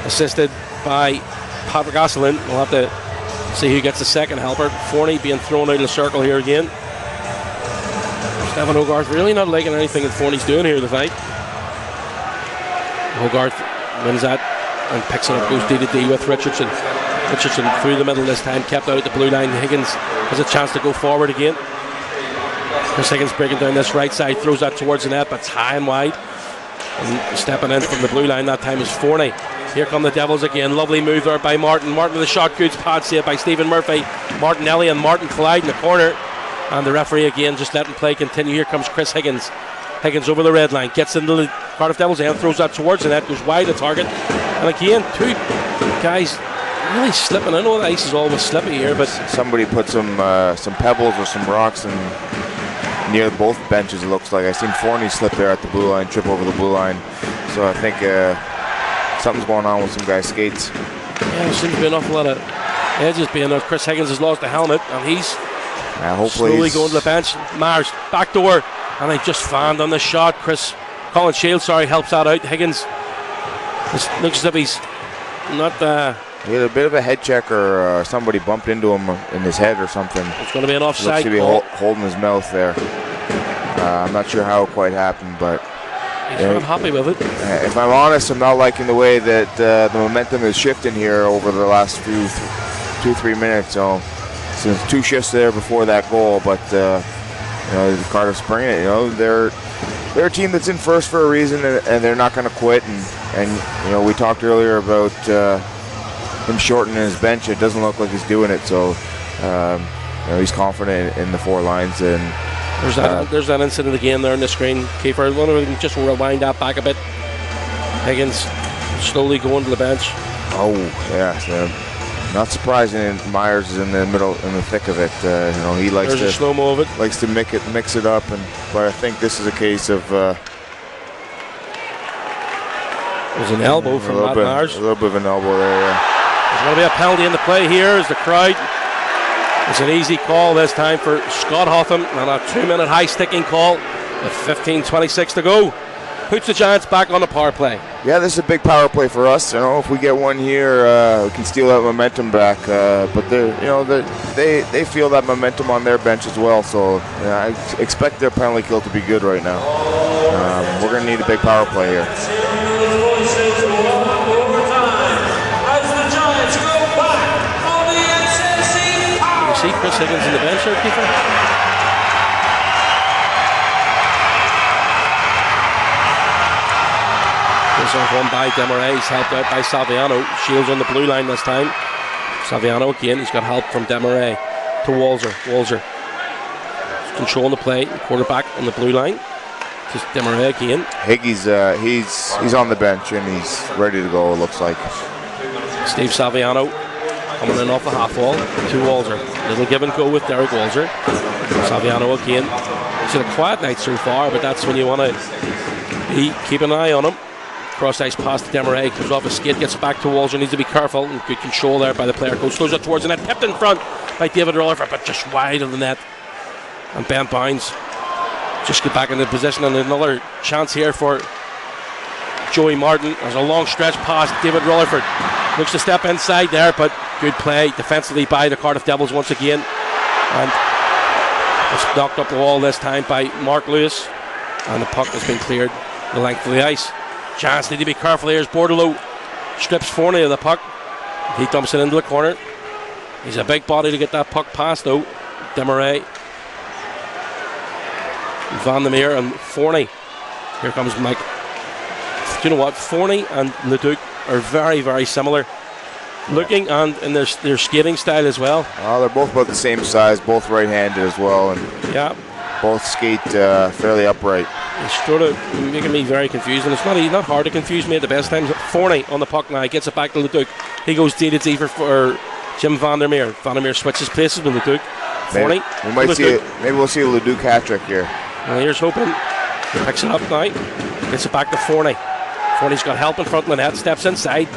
assisted by Patrick Asselin. We'll have to see who gets the second helper. Forney being thrown out of the circle here again. Stephen Hogarth really not liking anything that Forney's doing here tonight. Hogarth wins that and picks it up, goes D-to-D with Richardson. Richardson through the middle this time, kept out at the blue line. Higgins has a chance to go forward again. Chris Higgins breaking down this right side, throws that towards the net, but it's high and wide. And stepping in from the blue line that time is Forney. Here come the Devils again. Lovely move there by Martin. Martin with a shot, good pad save by Stephen Murphy. Martinelli and Martin collide in the corner, and the referee again just letting play continue. Here comes Chris Higgins. Higgins over the red line, gets into the Cardiff Devils end, throws that towards the net, goes wide of target. And again, two guys really slipping. I know the ice is always slippy here, but somebody put some pebbles or some rocks near both benches, it looks like. I seen Forney slip there at the blue line, trip over the blue line. So I think something's going on with some guys' skates. Yeah, there seems to be an awful lot of edges being there. Chris Higgins has lost the helmet, and he's slowly going to the bench. Mars, back door, and they just fanned on the shot. Colin Shields, helps that out. Higgins looks as if he's not... He had a bit of a head check, or somebody bumped into him in his head or something. It's going to be an offside. Looks to be holding his mouth there. I'm not sure how it quite happened, but he's not happy with it. If I'm honest, I'm not liking the way that the momentum is shifting here over the last 2-3 minutes. So there's 2 shifts there before that goal, but Cardiff's bringing it. They're a team that's in first for a reason, and they're not going to quit. And we talked earlier about him shortening his bench. It doesn't look like he's doing it, so he's confident in the 4 lines. And there's that incident again there on the screen. Kiefer, I wonder if we can just rewind that back a bit. Higgins slowly going to the bench. Oh yeah, not surprising. Myers is in the middle, in the thick of it. He likes there's a slow-mo of it. Likes to mix it up, but I think this is a case of. There's an elbow from Matt Myers. A little bit of an elbow there. Yeah. There's going to be a penalty in the play here as the crowd. It's an easy call this time for Scott Hotham, and a 2-minute high-sticking call with 15:26 to go. Puts the Giants back on the power play. Yeah, this is a big power play for us. If we get one here, we can steal that momentum back. But they feel that momentum on their bench as well. So I expect their penalty kill to be good right now. We're going to need a big power play here. See Chris Higgins in the bench there, people. This off one by Demarais. He's helped out by Saviano. Shields on the blue line this time. Saviano again. He's got help from Demarais to Walzer. Walzer controlling the play. Quarterback on the blue line. Just Demaray again. Higgy's he's on the bench and he's ready to go. It looks like. Steve Saviano coming in off the half wall to Walzer. Little give and go with Derek Walzer. Saviano again. He's had a quiet night so far, but that's when you want to keep an eye on him. Cross ice pass to Demaray, comes off a skate, gets back to Walzer, needs to be careful, and good control there by the player coach. Throws it towards the net, tipped in front by David Rutherford, but just wide of the net. And Ben Bounds just get back into position, and another chance here for Joey Martin. There's a long stretch pass, David Rutherford looks to step inside there, but good play defensively by the Cardiff Devils once again. And it's knocked up the wall this time by Mark Lewis, and the puck has been cleared the length of the ice. Chance need to be careful here as Bordelot strips Forney of the puck. He dumps it into the corner. He's a big body to get that puck past though. Demaray, Van der Meer and Forney. Here comes Mike. Do you know what? Forney and Leduc are very, very similar looking and in their skating style as well. They're both about the same size, both right-handed as well, and yeah, both skate fairly upright. It's sort of making me very confused, and it's not hard to confuse me at the best times. Forney on the puck now, gets it back to Leduc. He goes D for Jim Van der Meer. Van der Meer switches places with Leduc. Forney. Maybe we'll see a Leduc hat trick here. Well, here's hoping. He picks it up now. Gets it back to Forney. Forney's got help in front of the net. Steps inside.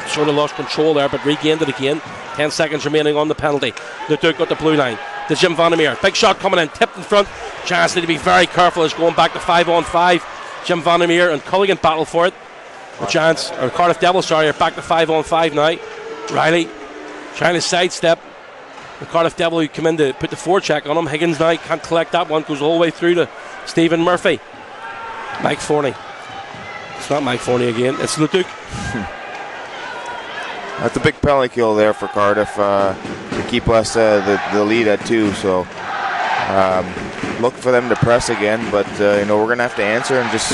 Sort of lost control there, but regained it again. 10 seconds remaining on the penalty. Leduc got the blue line. To Jim Van der Meer. Big shot coming in. Tipped in front. Chance need to be very careful as going back to 5-on-5. Jim Van der Meer and Culligan battle for it. Cardiff Devils, are back to 5-on-5 now. Riley trying to sidestep the Cardiff Devil who come in to put the forecheck on him. Higgins now can't collect that one. Goes all the way through to Stephen Murphy. Mike Forney. It's not Mike Forney again. It's Leduc. That's a big penalty kill there for Cardiff to keep us the lead at 2. So look for them to press again, but we're going to have to answer and just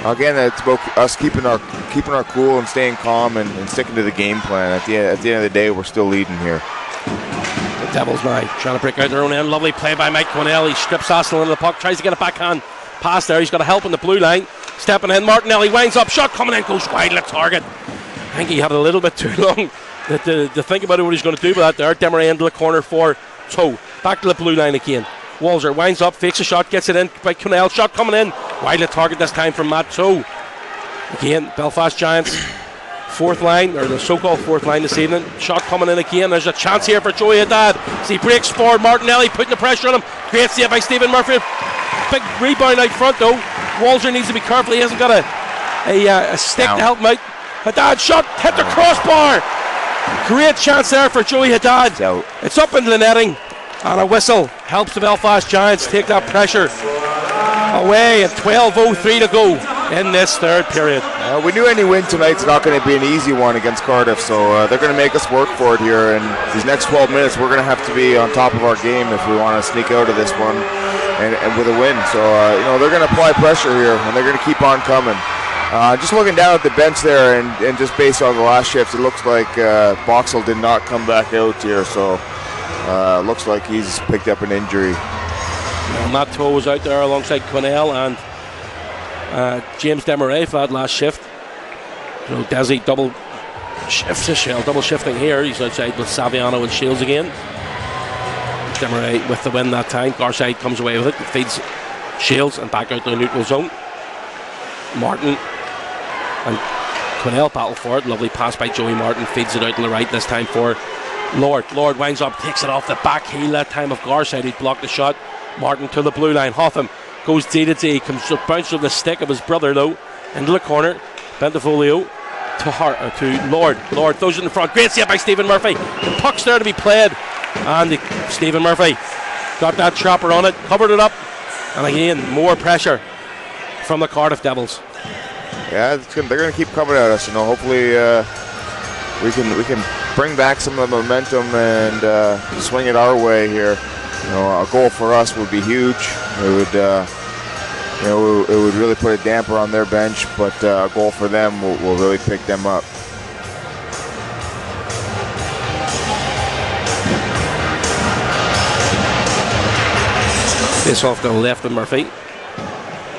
again it's about us keeping our cool and staying calm and sticking to the game plan. At the end of the day, we're still leading here. The Devils now trying to break out their own end. Lovely play by Mike Cornell. He strips Arsenal into the puck, tries to get a backhand pass there. He's got a help in the blue line. Stepping in, Martinelli winds up, shot coming in, goes wide at target. I think he had a little bit too long to think about what he's going to do with that there. Demaray into the corner for Toe. Back to the blue line again. Walzer winds up, fakes a shot, gets it in by Cornell. Shot coming in, wide at target this time from Matt Toe. Again, Belfast Giants, fourth line, or the so-called fourth line this evening. Shot coming in again. There's a chance here for Joey Haddad. As he breaks forward, Martinelli putting the pressure on him. Great save by Stephen Murphy. Big rebound out front though. Walzer needs to be careful. He hasn't got a stick to help him out. Haddad shot, hit the crossbar. Great chance there for Joey Haddad. It's up into the netting, and a whistle helps the Belfast Giants take that pressure away. At 12:03 to go in this third period. We knew any win tonight's not going to be an easy one against Cardiff, so they're going to make us work for it here. And these next 12 minutes, we're going to have to be on top of our game if we want to sneak out of this one and with a win. So they're going to apply pressure here, and they're going to keep on coming. Just looking down at the bench there, and just based on the last shift, it looks like Boxall did not come back out here, so looks like he's picked up an injury. Well, Matt Toe was out there alongside Quinnell and James Demaray for that last shift. Desi double shifting here. He's outside with Saviano and Shields again. Demaray with the win that time. Garside comes away with it, feeds Shields and back out to the neutral zone. Martin and Quinnell battle for it. Lovely pass by Joey Martin, feeds it out to the right this time for Lord. Lord winds up, takes it off the back heel that time of Garside. He'd blocked the shot. Martin to the blue line. Hotham goes D to D, comes bounces with the stick of his brother though into the corner. Bentafolio to Lord. Lord throws it in the front. Great save by Stephen Murphy. The puck's there to be played, and Stephen Murphy got that chopper on it, covered it up, and again more pressure from the Cardiff Devils. Yeah, they're going to keep coming at us. Hopefully we can bring back some of the momentum and swing it our way here. A goal for us would be huge. It would really put a damper on their bench, but a goal for them will really pick them up. This off to the left of Murphy.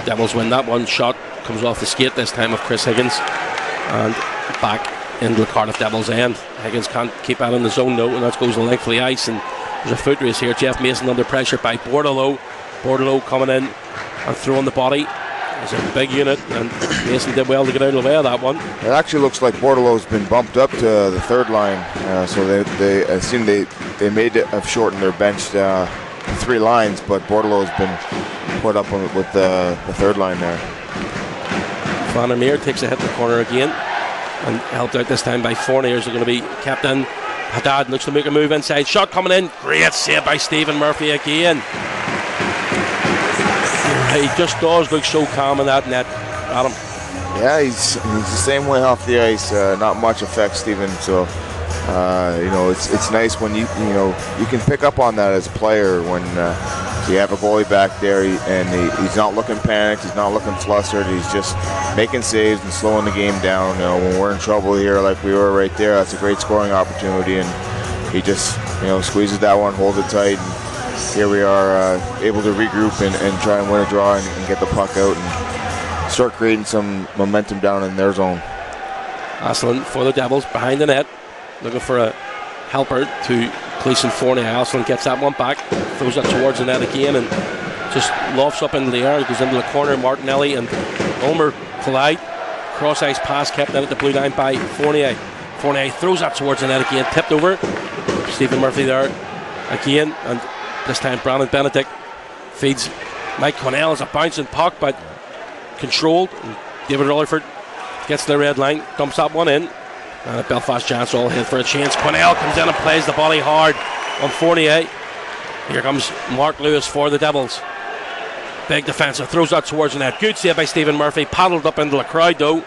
Devils win that one. Shot comes off the skate this time of Chris Higgins, and back into the Cardiff Devils end. Higgins can't keep that in the zone now, and that goes the length of the ice, and there's a foot race here. Jeff Mason under pressure by Bordelot. Bordelot coming in and throwing the body. It's a big unit, and Mason did well to get out of the way of that one. It actually looks like Bordelot's been bumped up to the third line, so they I assume they may have shortened their bench 3 lines, but Bordelot's been put up with the third line there. Van der Meer takes a hit in the corner again, and helped out this time by Fournier. They're going to be kept in. Haddad looks to make a move inside. Shot coming in. Great save by Stephen Murphy again. He just does look so calm in that net, Adam. Yeah, he's the same way off the ice. Not much affects Stephen. So it's nice when you can pick up on that as a player when you have a goalie back there and he's not looking panicked, he's not looking flustered, he's just making saves and slowing the game down. When we're in trouble here like we were right there, that's a great scoring opportunity, and he just squeezes that one, holds it tight, and here we are able to regroup and try and win a draw and get the puck out and start creating some momentum down in their zone. Aslan for the Devils behind the net, looking for a helper to Cleason Fournier. Aslan gets that one back, throws it towards the net again, and just lofts up into the air. It goes into the corner. Martinelli and Ulmer collide. Cross ice pass kept in at the blue line by Fournier. Fournier throws that towards the net again, tipped over. Stephen Murphy there again, and this time Brandon Benedict feeds Mike Connell as a bouncing puck, but controlled. And David Rutherford gets to the red line, dumps that one in, and a Belfast Giants all hit for a chance. Connell comes in and plays the body hard on Fournier. Here comes Mark Lewis for the Devils. Big defensive, throws that towards the net. Good save by Stephen Murphy, paddled up into the crowd though,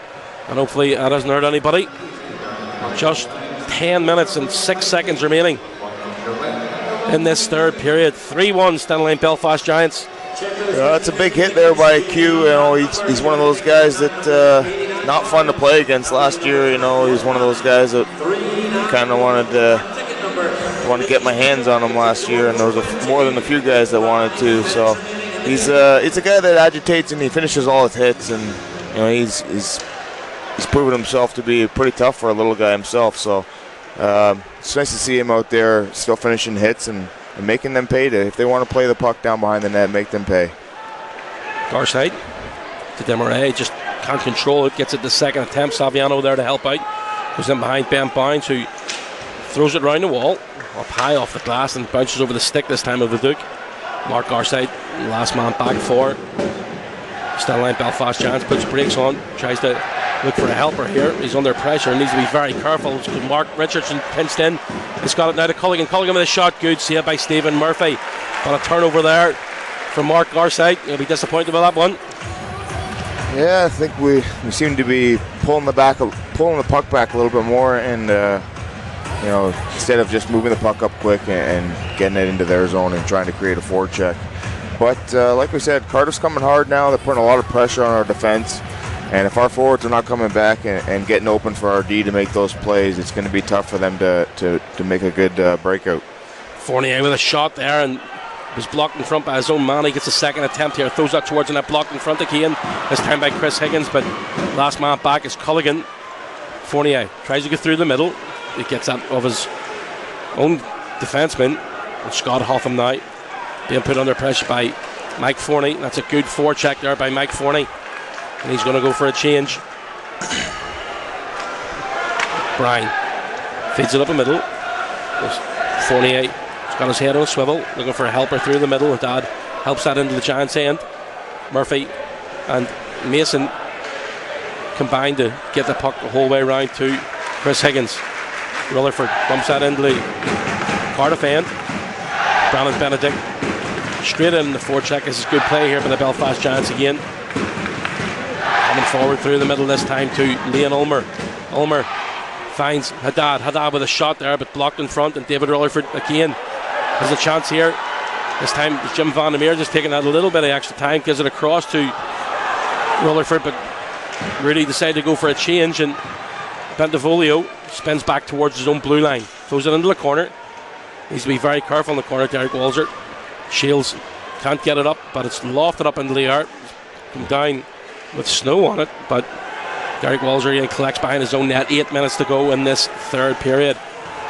and hopefully that hasn't hurt anybody. Just 10 minutes and 6 seconds remaining in this third period. 3-1 Stanley Belfast Giants. That's a big hit there by Q. He's one of those guys that not fun to play against. Last year, he was one of those guys that kind of wanted to get my hands on him last year, and there was more than a few guys that wanted to. So he's a guy that agitates and he finishes all his hits, and he's proven himself to be pretty tough for a little guy himself. So it's nice to see him out there still finishing hits and making them pay. If they want to play the puck down behind the net, make them pay. Garside to Desmarais, just can't control it, gets it the second attempt. Saviano there to help out, goes in behind Ben Bounds, who throws it round the wall up high off the glass and bounces over the stick this time of the Duke. Mark Garside, last man back for Stanley Belfast Giants, puts brakes on, tries to look for a helper here. He's under pressure and needs to be very careful. Mark Richardson pinched in. He's got it now to Culligan. Culligan with a shot. Good save by Stephen Murphy. But a turnover there from Mark Garside. He'll be disappointed with that one. Yeah, I think we seem to be pulling the puck back a little bit more, and instead of just moving the puck up quick and getting it into their zone and trying to create a forecheck. But like we said, Cardiff's coming hard now. They're putting a lot of pressure on our defense. And if our forwards are not coming back and getting open for our D to make those plays, it's going to be tough for them to make a good breakout. Fournier with a shot there and was blocked in front by his own man. He gets a second attempt here, throws that towards the net, blocked in front again, this time by Chris Higgins, but last man back is Culligan. Fournier tries to get through the middle. He gets that of his own defenseman, and Scott Hotham now being put under pressure by Mike Forney. That's a good forecheck there by Mike Forney. And he's going to go for a change. Brian feeds it up the middle. Fournier has got his head on a swivel, looking for a helper through the middle. Dad helps that into the Giants' end. Murphy and Mason combine to get the puck the whole way around to Chris Higgins. Rutherford bumps that into the Cardiff end. Brandon Benedict straight in the forecheck. This is good play here by the Belfast Giants again. Coming forward through the middle this time to Liam Ulmer. Ulmer finds Haddad. Haddad with a shot there, but blocked in front, and David Rutherford again has a chance here. This time Jim Van der Meer just taking that a little bit of extra time, gives it across to Rutherford, but really decided to go for a change, and Bentivolio spins back towards his own blue line, throws it into the corner. Needs to be very careful in the corner. Derek Walzer. Shields can't get it up, but it's lofted up into the air. come down with snow on it, but Derek Walzer again collects behind his own net. 8 minutes to go in this third period.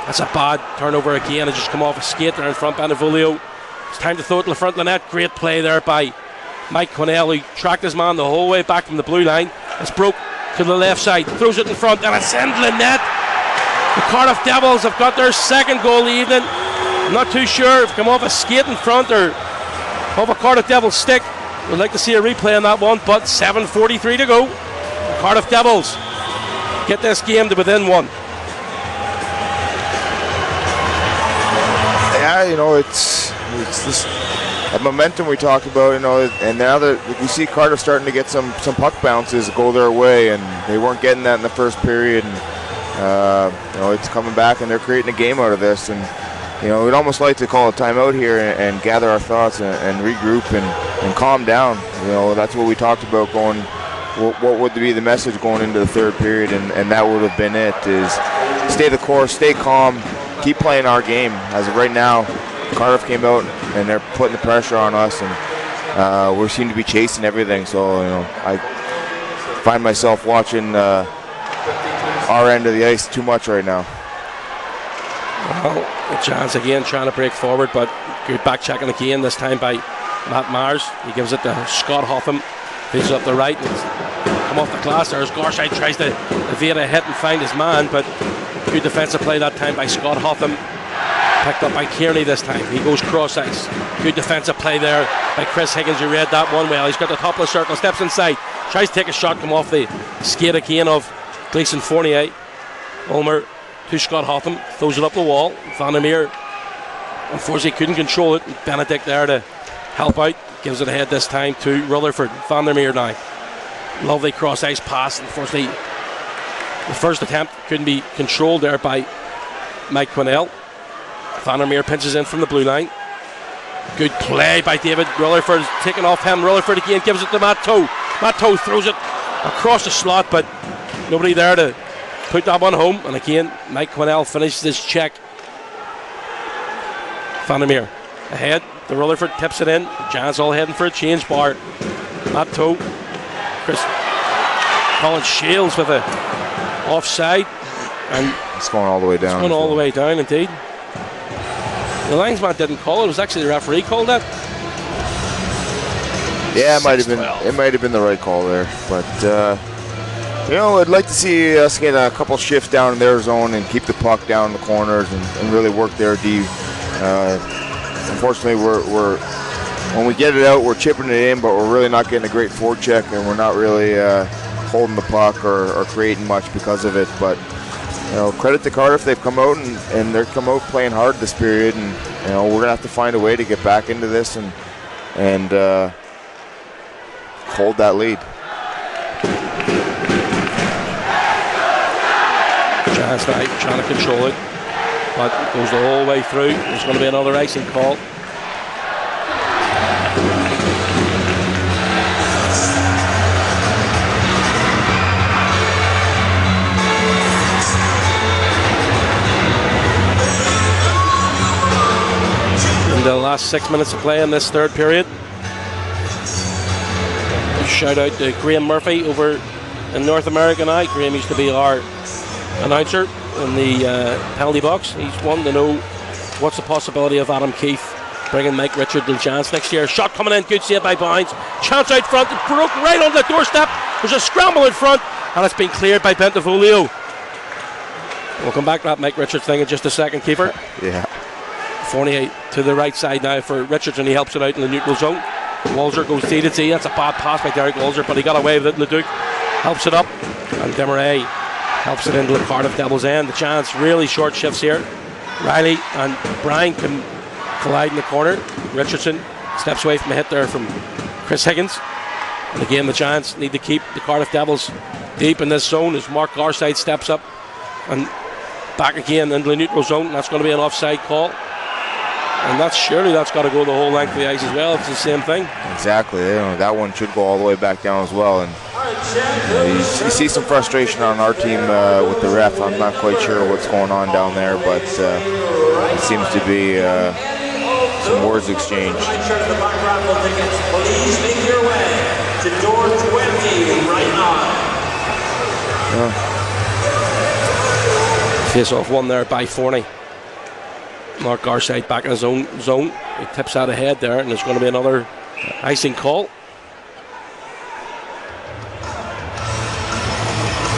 That's a bad turnover again. It just come off a skate there in front. Benvolio. It's time to throw it to the front of the net. Great play there by Mike Quinnell, who tracked his man the whole way back from the blue line. It's broke to the left side, throws it in front, and it's into the net. The Cardiff Devils have got their second goal of the evening. I'm not too sure if it come off a skate in front or off a Cardiff Devils stick. We'd like to see a replay on that one, but 7:43 to go. The Cardiff Devils get this game to within one. Yeah, it's this momentum we talked about, and now that we see Cardiff starting to get some puck bounces go their way, and they weren't getting that in the first period, and it's coming back, and they're creating a game out of this, and we'd almost like to call a timeout here and gather our thoughts and regroup and calm down. That's what we talked about going. What would be the message going into the third period, and that would have been it, is stay the course, stay calm, keep playing our game. As of right now, Cardiff came out and they're putting the pressure on us, and we seem to be chasing everything. So I find myself watching our end of the ice too much right now. Well, a chance again trying to break forward, but good back checking again, this time by Matt Myers. He gives it to Scott Hotham, feeds it up the right, and come off the glass there as Garside tries to evade a hit and find his man, but good defensive play that time by Scott Hotham. Picked up by Kearney this time. He goes cross ice. Good defensive play there by Chris Higgins, who read that one well. He's got the top of the circle, steps inside, tries to take a shot, come off the skate again of Gleason Fournier. Ulmer to Scott Hotham, throws it up the wall. Vandermeer, unfortunately, couldn't control it. Benedict there to help out. Gives it ahead this time to Rutherford. Vandermeer now. Lovely cross ice pass. Unfortunately, the first attempt couldn't be controlled there by Mike Quinnell. Vandermeer pinches in from the blue line. Good play by David Rutherford, taking off him. Rutherford again gives it to Matt Toe. Matt Toe throws it across the slot, but nobody there to put that one home. And again, Mike Quinnell finishes this check. Vandermeer ahead. The Rutherford tips it in. Giants all heading for a change bar. Matt Toe. Colin Shields with a offside. And it's going all the way down. It's going all the way down, indeed. The linesman didn't call it. It was actually the referee called that. Yeah, it might have been the right call there. But I'd like to see us get a couple shifts down in their zone and keep the puck down in the corners and really work their D. Unfortunately, we're when we get it out, we're chipping it in, but we're really not getting a great forecheck, and we're not really holding the puck or creating much because of it. But credit to Cardiff, they've come out and they're come out playing hard this period, and we're gonna have to find a way to get back into this and hold that lead. Chance now trying to control it, but it goes the whole way through. There's going to be another icing call. The last 6 minutes of play in this third period. Shout out to Graham Murphy over in North America now. Graham used to be our announcer in the penalty box. He's wanting to know what's the possibility of Adam Keefe bringing Mike Richard to the Giants next year. Shot coming in, good save by Bounds. Chance out front, it broke right on the doorstep. There's a scramble in front, and it's been cleared by Bentavolio. We'll come back to that Mike Richard thing in just a second, keeper. Yeah. Fournier to the right side now for Richardson. He helps it out in the neutral zone. Walzer goes T to T. That's a bad pass by Derek Walzer, but he got away with it. Leduc helps it up, and Demaray helps it into the Cardiff Devils' end. The chance, really short shifts here. Riley and Bryan can collide in the corner. Richardson steps away from a hit there from Chris Higgins. And again, the Giants need to keep the Cardiff Devils deep in this zone as Mark Garside steps up and back again into the neutral zone. That's going to be an offside call. And surely that's got to go the whole length of the ice as well. It's the same thing. Exactly. That one should go all the way back down as well. And you see some frustration on our team with the ref. I'm not quite sure what's going on down there, but it seems to be some words exchanged. to door 20, right now. Face off one there by Forney. Mark Garside back in his own zone. He tips out ahead there, and there's going to be another icing call.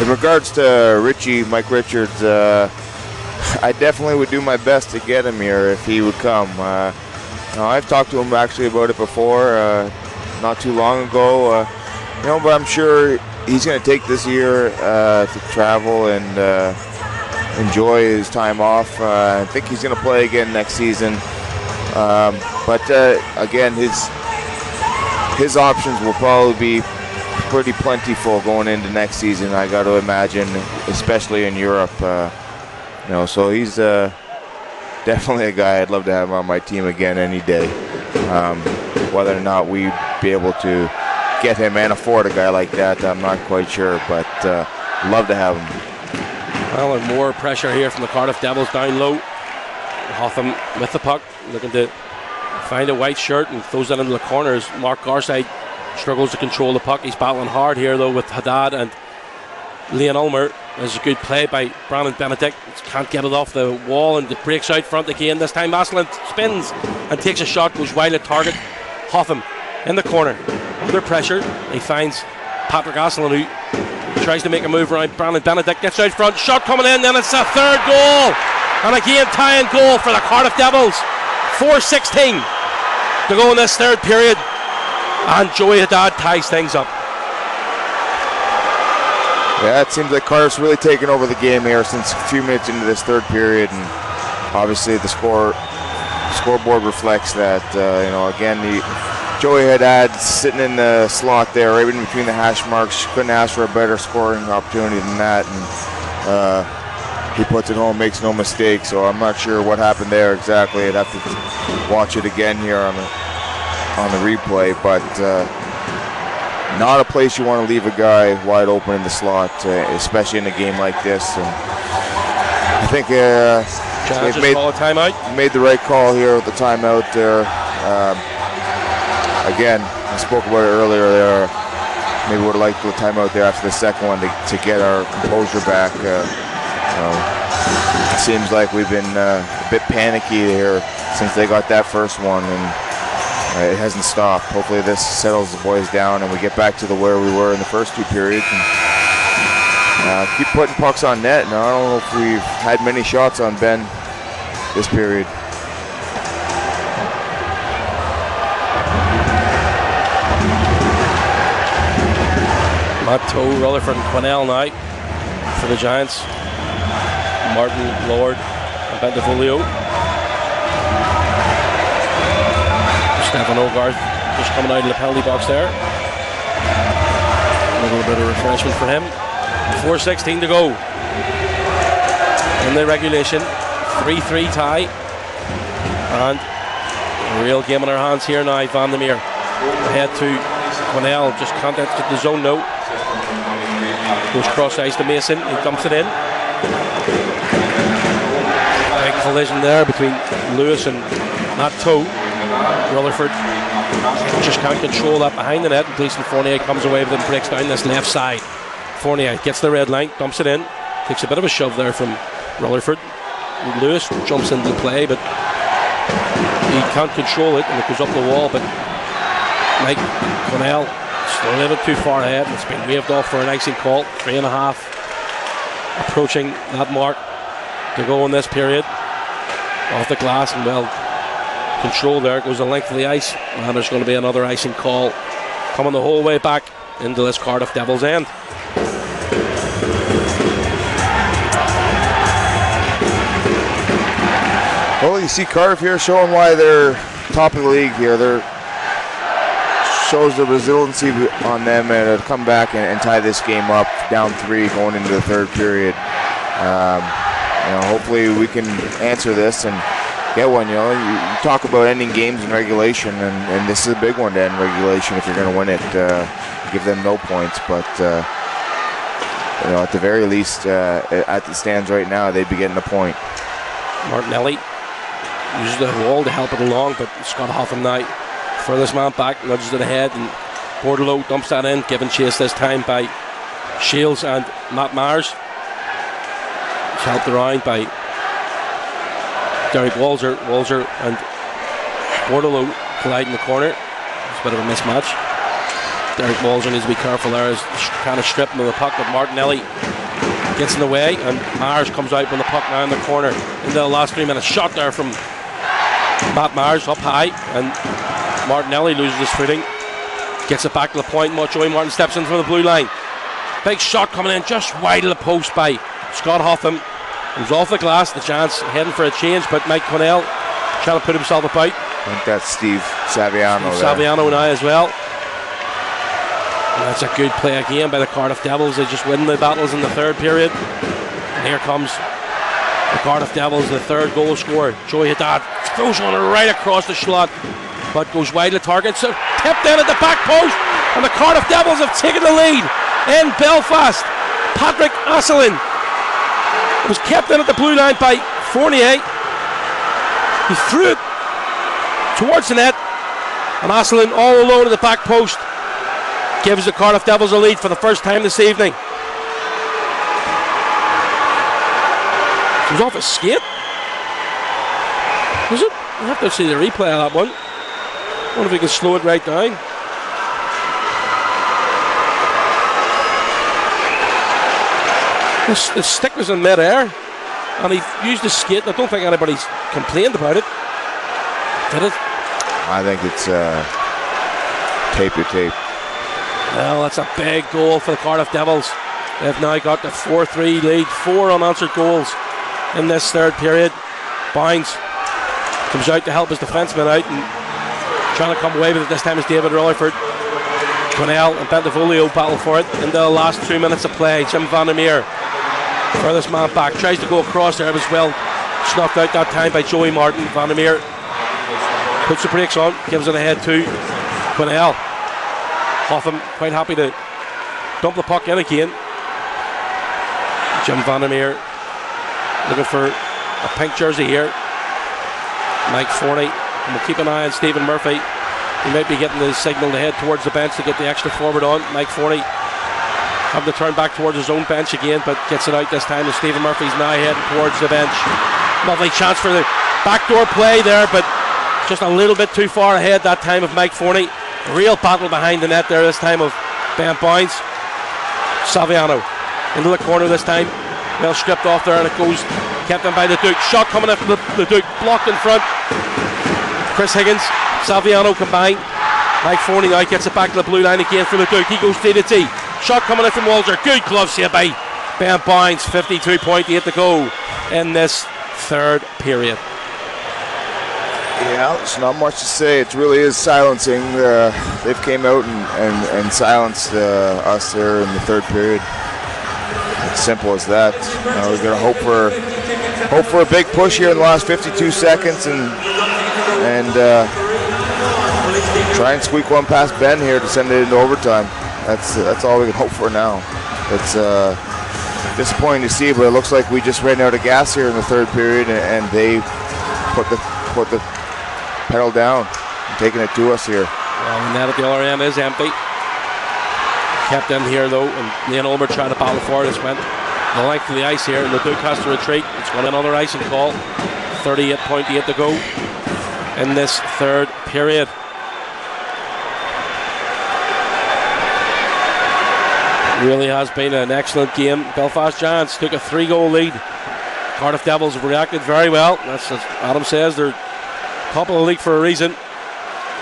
In regards to Mike Richards, I definitely would do my best to get him here if he would come. I've talked to him actually about it before, not too long ago. But I'm sure he's going to take this year to travel and enjoy his time off. I think he's going to play again next season. But again, his options will probably be pretty plentiful going into next season, I got to imagine, especially in Europe. So he's definitely a guy I'd love to have on my team again any day. Whether or not we'd be able to get him and afford a guy like that, I'm not quite sure, but love to have him. Well, and more pressure here from the Cardiff Devils down low. Hotham with the puck, looking to find a white shirt and throws that into the corners. Mark Garside struggles to control the puck. He's battling hard here though with Haddad and Leon Ulmer. There's a good play by Brandon Benedict. Can't get it off the wall and it breaks out front again. This time Aslan spins and takes a shot, goes wide at target. Hotham in the corner. Under pressure, he finds Patrick Aslan, who tries to make a move around Brandon Benedict. Gets out front, shot coming in, then it's a third goal. And again, tie-in goal for the Cardiff Devils. 4:16 to go in this third period. And Joey Haddad ties things up. Yeah, it seems like Cardiff's really taken over the game here since a few minutes into this third period, and obviously the scoreboard reflects that. Again, Joey Haddad sitting in the slot there, right in between the hash marks. Couldn't ask for a better scoring opportunity than that, and he puts it home, makes no mistake. So I'm not sure what happened there exactly. I'd have to watch it again here on the replay, but not a place you want to leave a guy wide open in the slot, especially in a game like this. And I think they've made the right call here with the timeout there. Again, I spoke about it earlier there. Maybe would have liked the timeout there after the second one to get our composure back. It seems like we've been a bit panicky here since they got that first one, and it hasn't stopped. Hopefully this settles the boys down and we get back to where we were in the first two periods and keep putting pucks on net. Now, I don't know if we've had many shots on Ben this period. Matt Toe, Rutherford and Quinnell now for the Giants. Martin, Lord and Bentavolio. Stefan Ogarth just coming out of the penalty box there. A little bit of refreshment for him. 4:16 to go in the regulation. 3-3 tie. And a real game in our hands here now. Vandermeer ahead to Quinnell. Just contacted the zone now. Goes cross ice to Mason. He dumps it in. Big collision there between Lewis and Matt Toe. Rutherford just can't control that behind the net, and Gleason Fournier comes away with it and breaks down this left side. Fournier gets the red line, dumps it in, takes a bit of a shove there from Rutherford. Lewis jumps into the play, but he can't control it and it goes up the wall. But Mike Quinnell still a little bit too far ahead, and it's been waved off for an icing call. 3.5 approaching that mark to go in this period. Off the glass and well control there, goes the length of the ice, and there's going to be another icing call coming the whole way back into this Cardiff Devils end. Well, you see Cardiff here showing why they're top of the league here. They're shows the resiliency on them and to come back and tie this game up down 3 going into the third period. Hopefully we can answer this and get one. You talk about ending games in regulation, and this is a big one to end regulation if you're going to win it. Give them no points, but at the very least, at the stands right now, they'd be getting a point. Martinelli uses the wall to help it along, but Scott Hoffman now furthest man back, nudges it ahead, and Bordelot dumps that in, given chase this time by Shields and Matt Myers. It's helped around by Derek Walzer and Bordelot collide in the corner. It's a bit of a mismatch. Derek Walzer needs to be careful there. He's kind of stripping of the puck, but Martinelli gets in the way, and Myers comes out with the puck now in the corner. In the last 3 minutes, shot there from Matt Myers up high, and Martinelli loses his footing. Gets it back to the point. Joey Martin steps in from the blue line. Big shot coming in just wide of the post by Scott Hotham. It was off the glass, the chance heading for a change, but Mike Connell trying to put himself about. I think that's Steve Saviano. Saviano now as well. And that's a good play again by the Cardiff Devils. They just win the battles in the third period. And here comes the Cardiff Devils, the third goal scorer. Joey Haddad throws one right across the slot, but goes wide of the target. So tipped in at the back post, and the Cardiff Devils have taken the lead in Belfast. Patrick Asselin was kept in at the blue line by Fournier. He threw it towards the net, and Asselin all alone at the back post gives the Cardiff Devils a lead for the first time this evening. It was off a skate. Was it? We'll have to see the replay of that one. I wonder if we can slow it right down. The stick was in mid-air, and he used the skate. I don't think anybody's complained about it. Did it? I think it's tape to tape. Well, that's a big goal for the Cardiff Devils. They've now got the 4-3 lead, 4 unanswered goals in this third period. Bounds comes out to help his defenseman out, and trying to come away with it this time is David Rutherford. Cornell and Bentavolio battle for it in the last 2 minutes of play. Jim Vandermeer, furthest man back, tries to go across there, but was well snuffed out that time by Joey Martin. Vandermeer puts the brakes on, gives it ahead to Cornell. Hotham quite happy to dump the puck in again. Jim Vandermeer looking for a pink jersey here. Mike Forney, and we'll keep an eye on Stephen Murphy. He might be getting the signal to head towards the bench to get the extra forward on. Mike Forney having to turn back towards his own bench again, but gets it out this time, and Stephen Murphy's now heading towards the bench. Lovely chance for the backdoor play there, but just a little bit too far ahead that time of Mike Forney. Real battle behind the net there this time of Ben Bounds. Saviano into the corner this time. Well stripped off there, and it goes kept in by the Duke. Shot coming in from the Duke, blocked in front. Chris Higgins, Saviano combined. Mike Forney now gets it back to the blue line again for the Duke. He goes D. Shot coming in from Walzer. Good glove save by Ben Bounds. 52.8 to go in this third period. Yeah, there's not much to say. It really is silencing. They've came out and silenced us there in the third period. It's simple as that. We're going to hope for a big push here in the last 52 seconds and try and squeak one past Ben here to send it into overtime. That's all we can hope for now. It's disappointing to see, but it looks like we just ran out of gas here in the third period, and they put the pedal down, taking it to us here. Well, the net at the other end is empty. Kept in here though, and Ian Ulmer trying to battle for it. It's went the length of the ice here, and the Duke has to retreat. It's got another icing call. 38.8 to go in this third period. Really has been an excellent game. Belfast Giants took a 3-goal lead. Cardiff Devils have reacted very well. That's as Adam says, they're top of the league for a reason.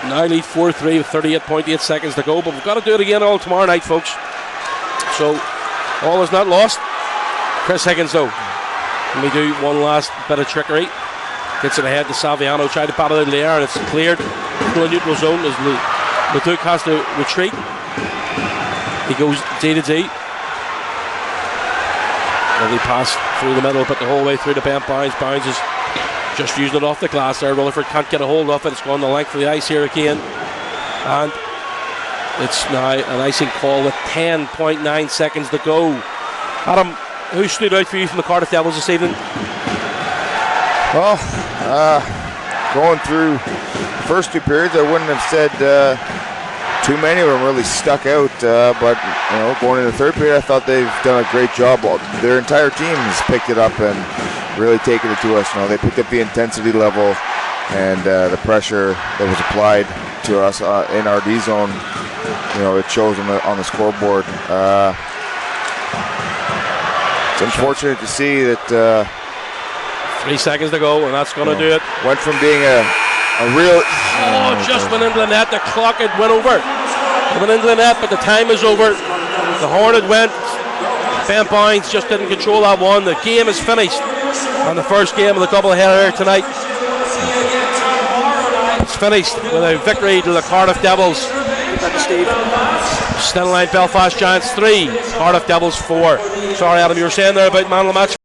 Now lead 4-3 with 38.8 seconds to go, but we've got to do it again all tomorrow night, folks. So all is not lost. Chris Higgins though, let me do one last bit of trickery. Gets it ahead to Saviano, trying to battle in the air, and it's cleared to the neutral zone as the Duke has to retreat. He goes D. Lovely pass through the middle, but the whole way through to Ben Bounds. Bounds is just using it off the glass there. Rutherford can't get a hold of it. It's gone the length of the ice here again. And it's now an icing call with 10.9 seconds to go. Adam, who stood out for you from the Cardiff Devils this evening? Well, going through the first two periods, I wouldn't have said too many of them really stuck out. But going into the third period, I thought they've done a great job. Their entire team has picked it up and really taken it to us. They picked up the intensity level and the pressure that was applied to us in our D zone. It shows on the scoreboard. It's unfortunate to see that 3 seconds to go, and that's going to do it. Went from being a real... Just went into the net. The clock had went over. It went into the net, but the time is over. The horn had went. Ben Boynes just didn't control that one. The game is finished on the first game of the doubleheader tonight. It's finished with a victory to the Cardiff Devils. Steve. Stenline Belfast Giants 3, Cardiff Devils 4. Sorry, Adam, you were saying there about man of the match.